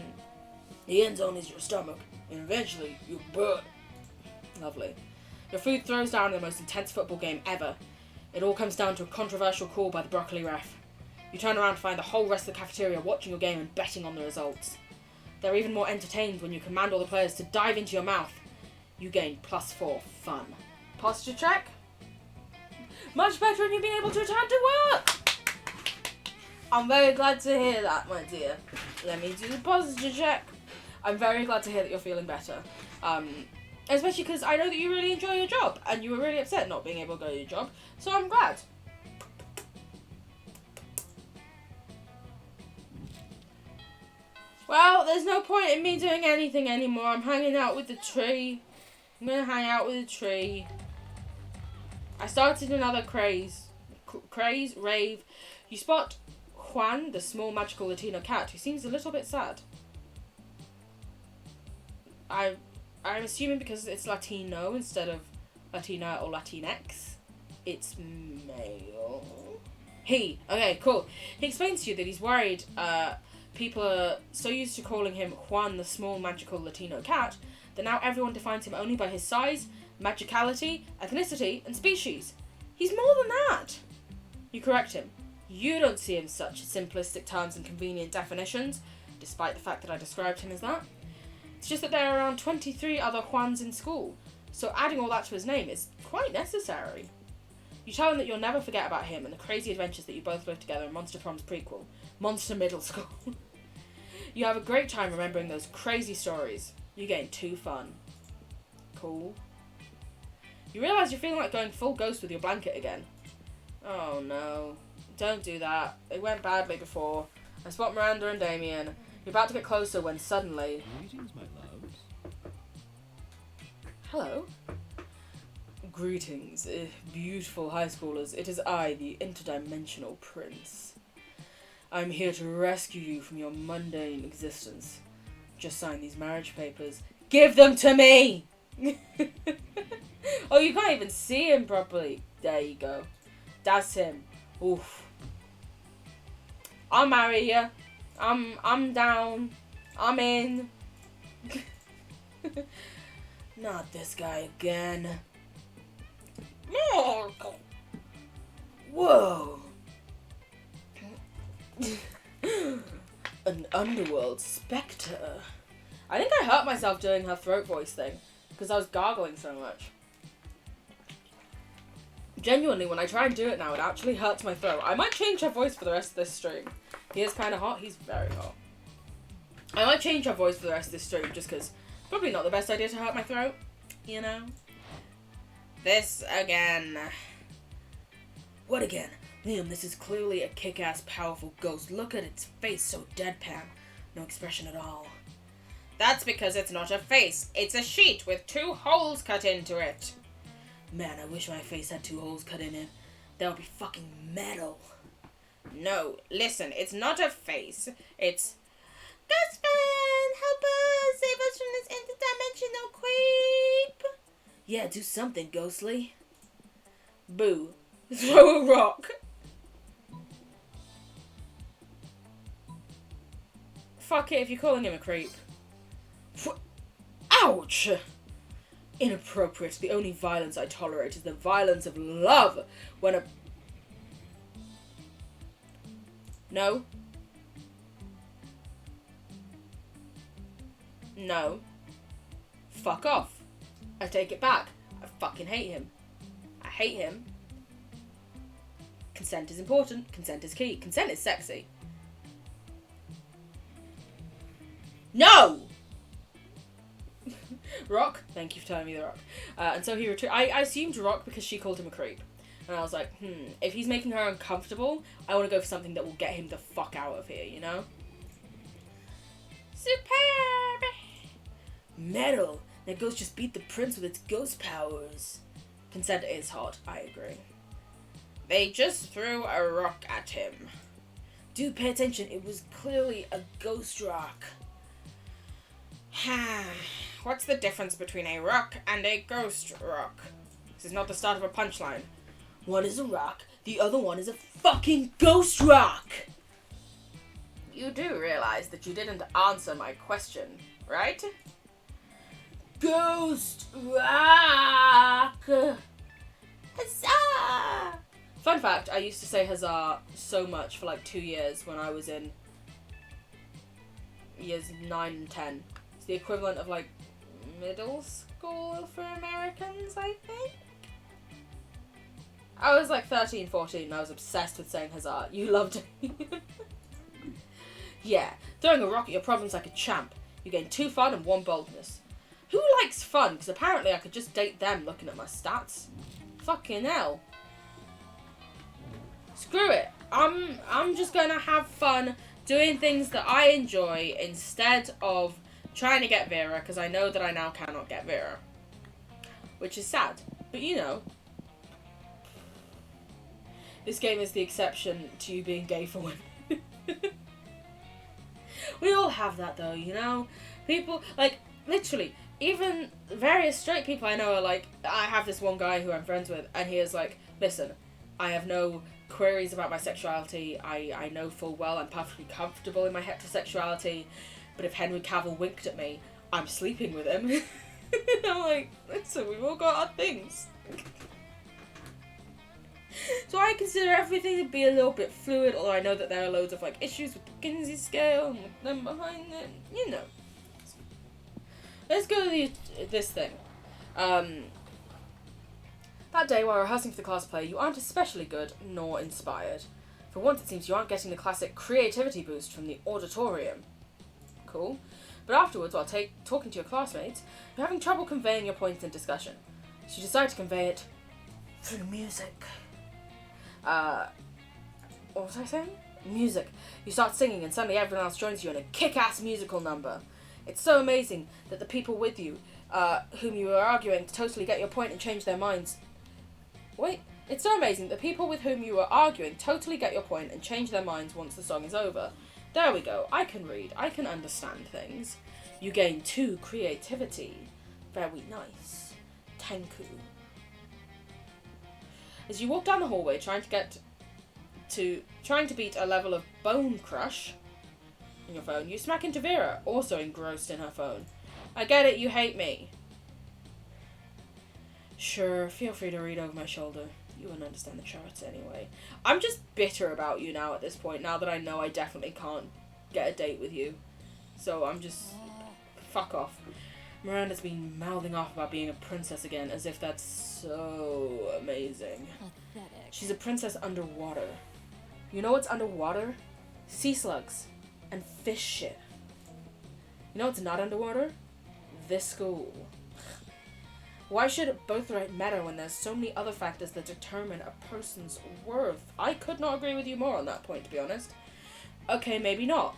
S1: end zone is your stomach. and eventually you burn. Lovely. Your food throws down in the most intense football game ever. It all comes down to a controversial call by the broccoli ref. You turn around to find the whole rest of the cafeteria watching your game and betting on the results. They're even more entertained when you command all the players to dive into your mouth. You gain +4 fun. Posture check? Much better than you being able to return to work! I'm very glad to hear that, my dear. Let me do the posture check. I'm very glad to hear that you're feeling better. Especially because I know that you really enjoy your job, and you were really upset not being able to go to your job, so I'm glad. Well, there's no point in me doing anything anymore. I'm hanging out with the tree. I'm gonna hang out with the tree. I started another rave. You spot Juan, the small magical Latino cat, who seems a little bit sad. I'm assuming because it's Latino instead of Latina or Latinx, it's male. Okay, cool. He explains to you that he's worried people are so used to calling him Juan, the small magical Latino cat, that now everyone defines him only by his size, magicality, ethnicity, and species. He's more than that. You correct him. You don't see him in such simplistic terms and convenient definitions, despite the fact that I described him as that. It's just that there are around 23 other Juans in school, so adding all that to his name is quite necessary. You tell him that you'll never forget about him and the crazy adventures that you both lived together in Monster Prom's prequel, Monster Middle School. You have a great time remembering those crazy stories. You gain 2 fun. Cool. You realise you're feeling like going full ghost with your blanket again. Oh no. Don't do that. It went badly before. I spot Miranda and Damien. You're about to get closer when suddenly...
S4: Greetings, my loves.
S1: Hello. Greetings, beautiful high schoolers. It is I, the interdimensional prince. I'm here to rescue you from your mundane existence. Just sign these marriage papers. Give them to me! Oh, you can't even see him properly. There you go. That's him. Oof. I'll marry you. I'm down. I'm in. Not this guy again. Whoa. An underworld spectre. I think I hurt myself doing her throat voice thing because I was gargling so much. Genuinely, when I try and do it now, it actually hurts my throat. I might change her voice for the rest of this stream. He is kind of hot. He's very hot. I might change her voice for the rest of this stream just because probably not the best idea to hurt my throat, you know? This again. What again? Liam, this is clearly a kick-ass powerful ghost. Look at its face, so deadpan. No expression at all. That's because it's not a face. It's a sheet with 2 holes cut into it. Man, I wish my face had 2 holes cut in it. That would be fucking metal. No, listen, it's not a face. It's... Ghostman, help us! Save us from this interdimensional creep! Yeah, do something, Ghostly. Boo. Throw a rock. Fuck it if you're calling him a creep. Ouch! Inappropriate. The only violence I tolerate is the violence of love. When a... No. No. Fuck off. I take it back. I fucking hate him. I hate him. Consent is important. Consent is key. Consent is sexy. No! Rock. Thank you for telling me the Rock. And so he retreated. I assumed Rock because she called him a creep. And I was like, if he's making her uncomfortable, I want to go for something that will get him the fuck out of here, you know? Superb! Metal! That ghost just beat the prince with its ghost powers. Consent is hot, I agree. They just threw a rock at him. Dude, pay attention. It was clearly a ghost rock. What's the difference between a rock and a ghost rock? This is not the start of a punchline. One is a rock, the other one is a fucking ghost rock! You do realize that you didn't answer my question, right? Ghost rock. Huzzah! Fun fact, I used to say huzzah so much for like 2 years when I was in years 9 and 10. It's the equivalent of like middle school for Americans, I think. I was like 13, 14 and I was obsessed with saying huzzah. You loved it. Yeah, throwing a rock at your problems like a champ. You gain 2 fun and 1 boldness. Who likes fun? Because apparently I could just date them looking at my stats. Fucking hell. Screw it. I'm just gonna have fun doing things that I enjoy instead of trying to get Vera, because I know that I now cannot get Vera. Which is sad. But you know. This game is the exception to you being gay for women. We all have that though, you know? People, like, literally, even various straight people I know are like, I have this one guy who I'm friends with, and he is like, listen, I have no queries about my sexuality, I know full well I'm perfectly comfortable in my heterosexuality, but if Henry Cavill winked at me, I'm sleeping with him. I'm like, listen, we've all got our things. So I consider everything to be a little bit fluid, although I know that there are loads of like issues with the Kinsey scale and with them behind it, you know. Let's go to this thing. That day while rehearsing for the class play, you aren't especially good nor inspired. For once it seems you aren't getting the classic creativity boost from the auditorium. Cool. But afterwards, while talking to your classmates, you're having trouble conveying your points in discussion. So you decide to convey it through music. What was I saying? Music. You start singing and suddenly everyone else joins you in a kick-ass musical number. It's so amazing that the people with you, whom you were arguing to totally get your point and change their minds... Wait. It's so amazing that people with whom you were arguing totally get your point and change their minds once the song is over. There we go. I can read. I can understand things. You gain 2 creativity. Very nice. Tenku. As you walk down the hallway trying to beat a level of Bone Crush in your phone, you smack into Vera, also engrossed in her phone. I get it, you hate me. Sure, feel free to read over my shoulder. You wouldn't understand the charts anyway. I'm just bitter about you now at this point, now that I know I definitely can't get a date with you. So I'm just... fuck off. Miranda's been mouthing off about being a princess again, as if that's so amazing.
S2: Pathetic.
S1: She's a princess underwater. You know what's underwater? Sea slugs. And fish shit. You know what's not underwater? This school. Why should birthright matter when there's so many other factors that determine a person's worth? I could not agree with you more on that point, to be honest. Okay, maybe not.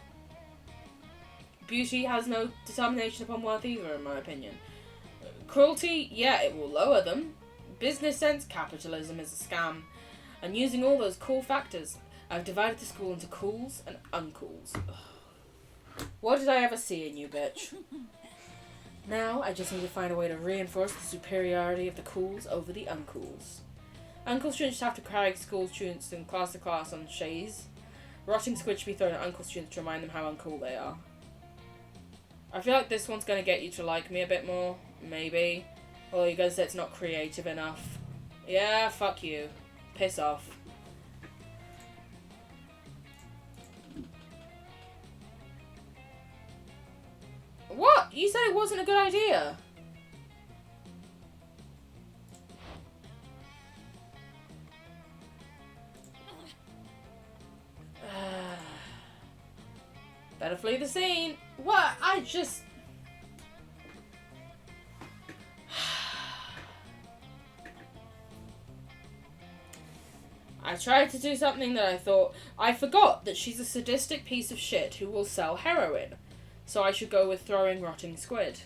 S1: Beauty has no determination upon worth either, in my opinion. Cruelty, yeah, it will lower them. Business sense, capitalism is a scam. And using all those cool factors, I've divided the school into cools and uncools. Ugh. What did I ever see in you, bitch? Now, I just need to find a way to reinforce the superiority of the cools over the uncools. Uncle students have to carry school students from class to class on shays. Rotting squid should be thrown at uncle students to remind them how uncool they are. I feel like this one's going to get you to like me a bit more, maybe. Although you're going to say it's not creative enough. Yeah, fuck you. Piss off. What? You said it wasn't a good idea. Better flee the scene. What? I just... I tried to do something that I thought... I forgot that she's a sadistic piece of shit who will sell heroin. So I should go with throwing rotting squid.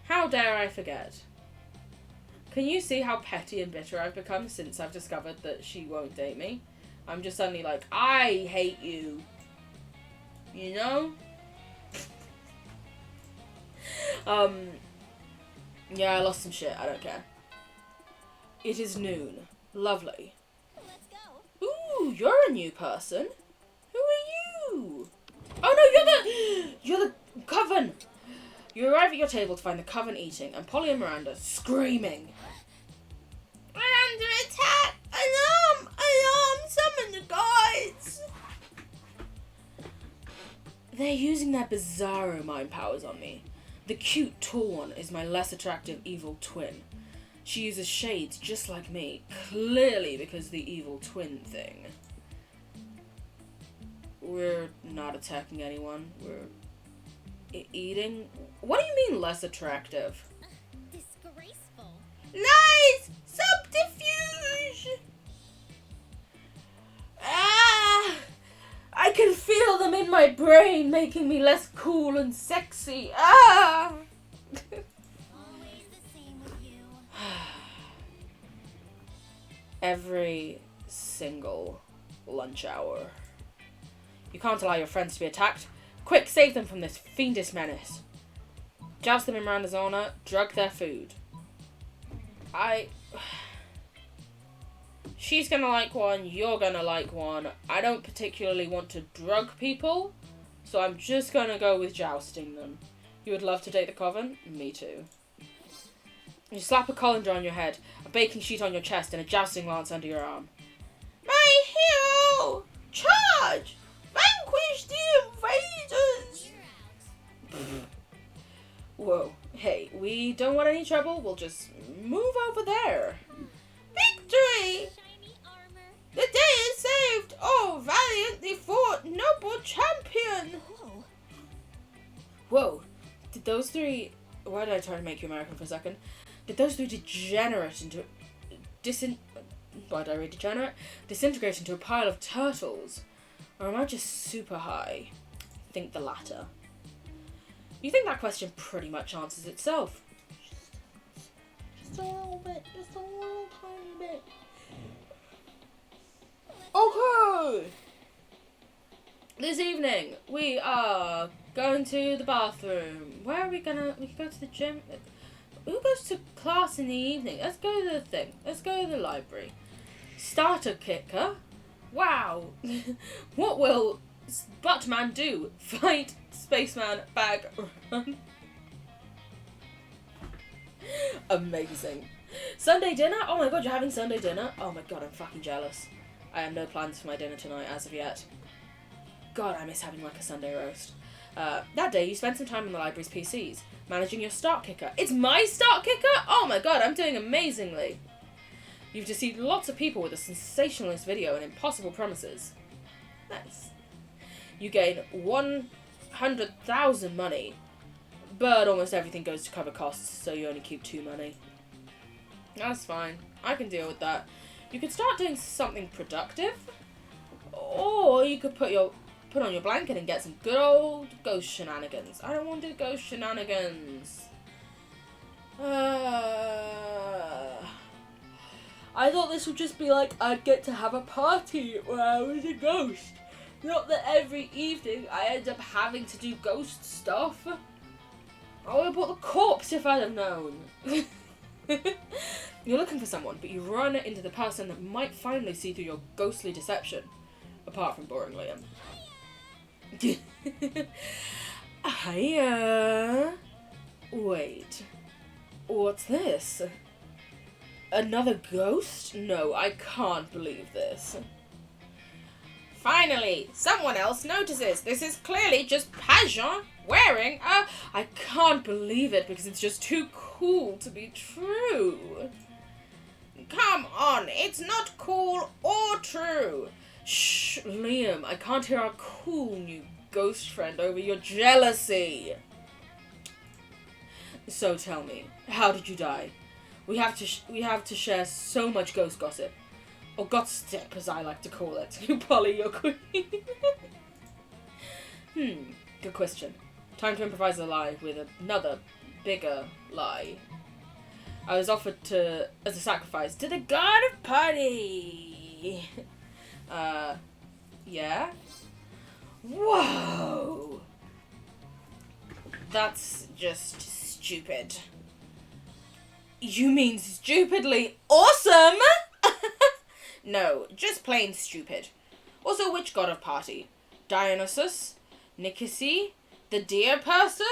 S1: How dare I forget? Can you see how petty and bitter I've become since I've discovered that she won't date me? I'm just suddenly like, I hate you. You know? Yeah, I lost some shit. I don't care. It is noon. Lovely.
S2: Let's go.
S1: Ooh, you're a new person. Who are you? Oh no, you're the Coven. You arrive at your table to find the coven eating and Polly and Miranda screaming. We're under attack! Alarm! Alarm! Summon the guards! They're using their bizarro mind powers on me. The cute, tall one is my less attractive evil twin. She uses shades just like me, clearly because of the evil twin thing. We're not attacking anyone. We're eating? What do you mean less attractive?
S2: Disgraceful.
S1: Lies! Subterfuge! Ah! I can feel them in my brain, making me less cool and sexy. Ah!
S2: Always the same with you.
S1: Every single lunch hour. You can't allow your friends to be attacked. Quick, save them from this fiendish menace. Joust them in Miranda's honor, drug their food. She's gonna like one, you're gonna like one. I don't particularly want to drug people, so I'm just gonna go with jousting them. You would love to date the coven? Me too. You slap a colander on your head, a baking sheet on your chest, and a jousting lance under your arm. My hero! Charge! Vanquish the invaders! Whoa, hey, we don't want any trouble, we'll just move over there. Victory!
S2: Shiny armor.
S1: The day is saved! Oh, valiantly fought, noble champion!
S2: Whoa.
S1: Whoa, did those three... Why did I try to make you American for a second? Did those three degenerate into... Why did I read degenerate? Disintegrate into a pile of turtles? Or am I just super high? I think the latter. You think that question pretty much answers itself. Just a little bit. Just a little tiny bit. Okay! This evening, we are going to the bathroom. Where are we gonna... We can go to the gym. Who goes to class in the evening? Let's go to the thing. Let's go to the library. Starter kicker? Wow. What will Buttman do? Fight Spaceman Bag Run. Amazing. Sunday dinner? Oh my god, you're having Sunday dinner? Oh my god, I'm fucking jealous. I have no plans for my dinner tonight as of yet. God, I miss having like a Sunday roast. That day, you spent some time on the library's PCs, managing your start kicker. It's my start kicker? Oh my god, I'm doing amazingly. You've deceived lots of people with a sensationalist video and impossible promises. Nice. You gain 100,000 money, but almost everything goes to cover costs, so you only keep 2 money. That's fine. I can deal with that. You could start doing something productive, or you could put on your blanket and get some good old ghost shenanigans. I don't want to do ghost shenanigans. I thought this would just be like, I'd get to have a party where I was a ghost. Not that every evening I end up having to do ghost stuff. I would have bought the corpse if I'd have known. You're looking for someone, but you run into the person that might finally see through your ghostly deception. Apart from boring Liam. Hiya. Wait. What's this? Another ghost? No, I can't believe this. Finally, someone else notices. This is clearly just Pajon wearing a... I can't believe it because it's just too cool to be true. Come on, it's not cool or true. Shh, Liam, I can't hear our cool new ghost friend over your jealousy. So tell me, how did you die? We have to share so much ghost gossip. Or gossip, as I like to call it. Polly, your queen. Good question. Time to improvise a lie with another, bigger lie. I was offered as a sacrifice to the god of party. Yeah? Whoa! That's just stupid. You mean stupidly awesome? No, just plain stupid. Also, which god of party? Dionysus? Nicosi? The deer person?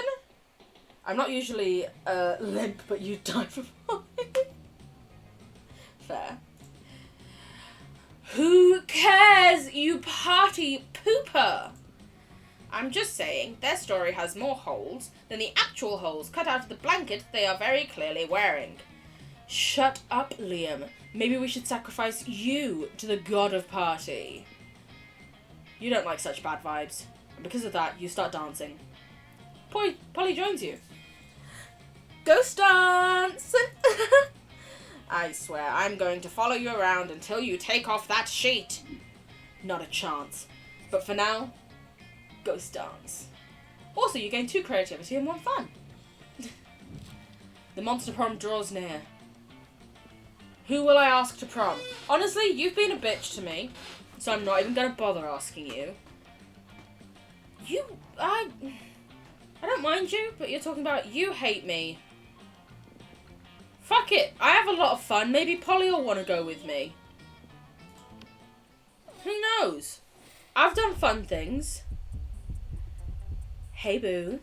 S1: I'm not usually limp, but you die for mine. Fair. Who cares, you party pooper? I'm just saying, their story has more holes than the actual holes cut out of the blanket they are very clearly wearing. Shut up, Liam. Maybe we should sacrifice you to the god of party. You don't like such bad vibes, and because of that, you start dancing. Polly joins you. Ghost dance! I swear, I'm going to follow you around until you take off that sheet. Not a chance. But for now, ghost dance. Also, you gain 2 creativity and 1 fun. The monster prom draws near. Who will I ask to prom? Honestly, you've been a bitch to me, so I'm not even going to bother asking you. I don't mind you, but you're talking about you hate me. Fuck it, I have a lot of fun. Maybe Polly will want to go with me. Who knows? I've done fun things. Hey, boo.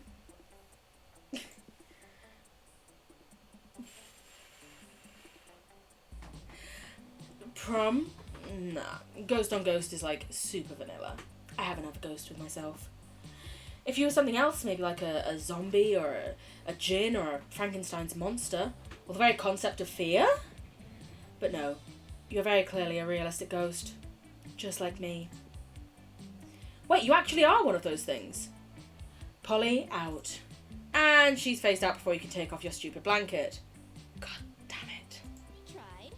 S1: Prom? Nah. Ghost on Ghost is like super vanilla. I have another ghost with myself. If you were something else, maybe like a zombie or a djinn or a Frankenstein's monster, or the very concept of fear. But no, you're very clearly a realistic ghost. Just like me. Wait, you actually are one of those things. Polly out. And she's phased out before you can take off your stupid blanket. God damn it.
S2: We tried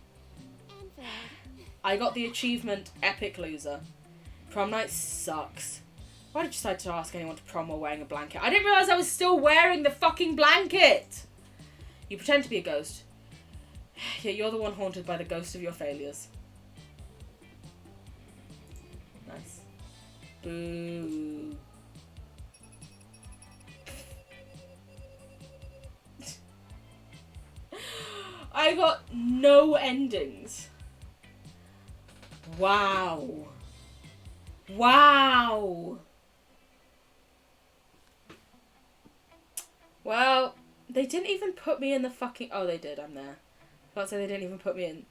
S2: and failed.
S1: I got the achievement Epic Loser. Prom night sucks. Why did you decide to ask anyone to prom while wearing a blanket? I didn't realise I was still wearing the fucking blanket! You pretend to be a ghost. Yet you're the one haunted by the ghost of your failures. Nice. Boo. I got no endings. Wow. Wow. Well, they didn't even put me in the fucking... Oh, they did. I'm there. Can't say they didn't even put me in.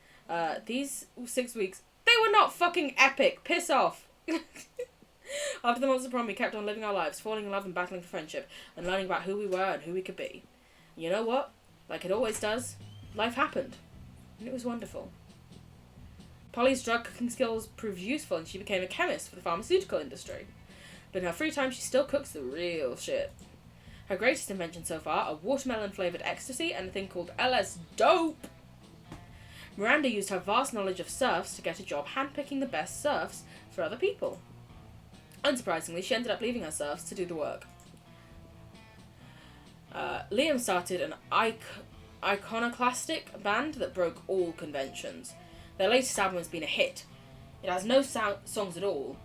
S1: These 6 weeks, they were not fucking epic. Piss off. After the monster prom, we kept on living our lives, falling in love and battling for friendship, and learning about who we were and who we could be. You know what? Like it always does, life happened. And it was wonderful. Polly's drug cooking skills proved useful and she became a chemist for the pharmaceutical industry. But in her free time, she still cooks the real shit. Her greatest invention so far are watermelon-flavoured ecstasy and a thing called LS Dope. Miranda used her vast knowledge of serfs to get a job handpicking the best serfs for other people. Unsurprisingly, she ended up leaving her serfs to do the work. Liam started an iconoclastic band that broke all conventions. Their latest album has been a hit. It has no songs at all.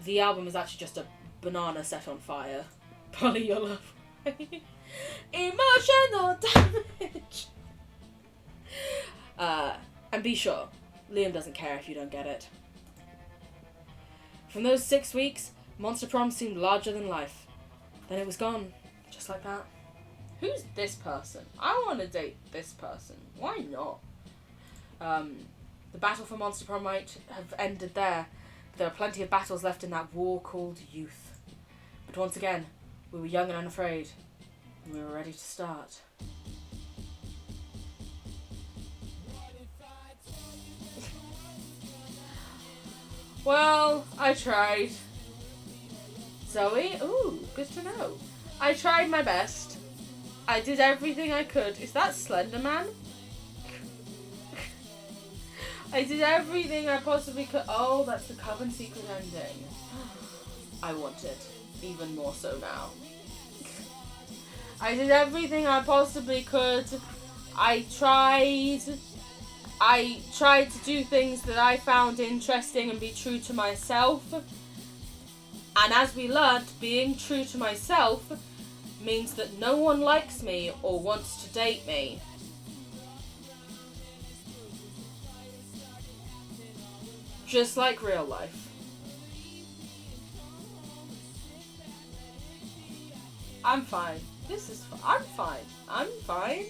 S1: The album is actually just a banana set on fire. Polly, your love. Emotional damage. And be sure, Liam doesn't care if you don't get it. From those 6 weeks, Monster Prom seemed larger than life. Then it was gone, just like that. Who's this person? I want to date this person. Why not? The battle for Monster Prom might have ended there, but there are plenty of battles left in that war called youth. But once again, we were young and unafraid, and we were ready to start. Well, I tried. Zoe? Ooh, good to know. I tried my best. I did everything I could. Is that Slender Man? I did everything I possibly could. Oh, that's the Coven secret ending. I want it. Even more so now. I did everything I possibly could. I tried to do things that I found interesting and be true to myself. And as we learnt, being true to myself means that no one likes me or wants to date me. Just like real life. I'm fine. I'm fine. I'm fine.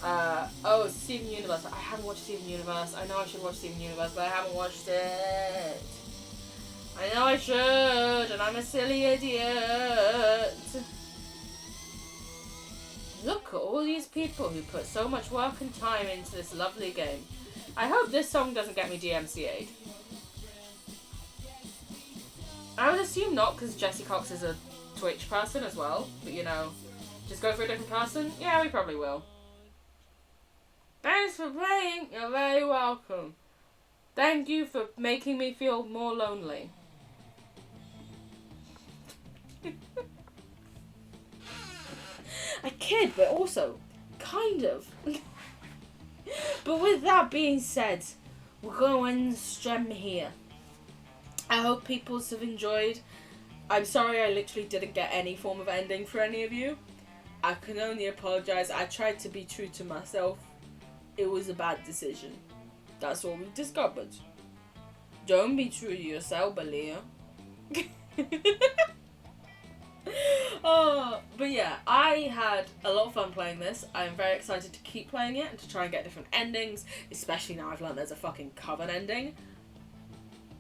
S1: Oh, Steven Universe. I haven't watched Steven Universe. I know I should watch Steven Universe, but I haven't watched it. I know I should, and I'm a silly idiot. Look at all these people who put so much work and time into this lovely game. I hope this song doesn't get me DMCA'd. I would assume not, because Jessie Cox is a Twitch person as well. But you know, just go for a different person? Yeah, we probably will. Thanks for playing. You're very welcome. Thank you for making me feel more lonely. I kid, but also, kind of. But with that being said, we're going to end stream here. I hope people have enjoyed. I'm sorry I literally didn't get any form of ending for any of you. I can only apologise. I tried to be true to myself. It was a bad decision. That's all we've discovered. Don't be true to yourself, Balia. Oh, but yeah, I had a lot of fun playing this. I'm very excited to keep playing it and to try and get different endings, especially now I've learned there's a fucking Coven ending.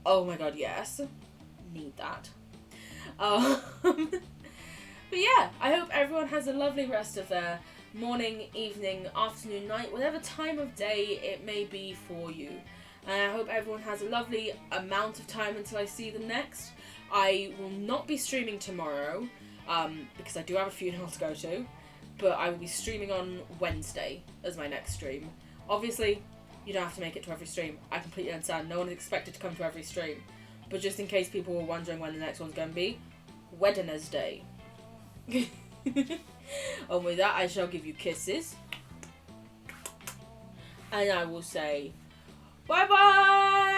S1: Oh my god, yes. Need that. But yeah, I hope everyone has a lovely rest of their morning, evening, afternoon, night, whatever time of day it may be for you. And I hope everyone has a lovely amount of time until I see them next. I will not be streaming tomorrow, because I do have a funeral to go to, but I will be streaming on Wednesday as my next stream. Obviously, you don't have to make it to every stream. I completely understand. No one is expected to come to every stream. But just in case people were wondering when the next one's going to be, Wednesday. And with that, I shall give you kisses. And I will say, bye-bye!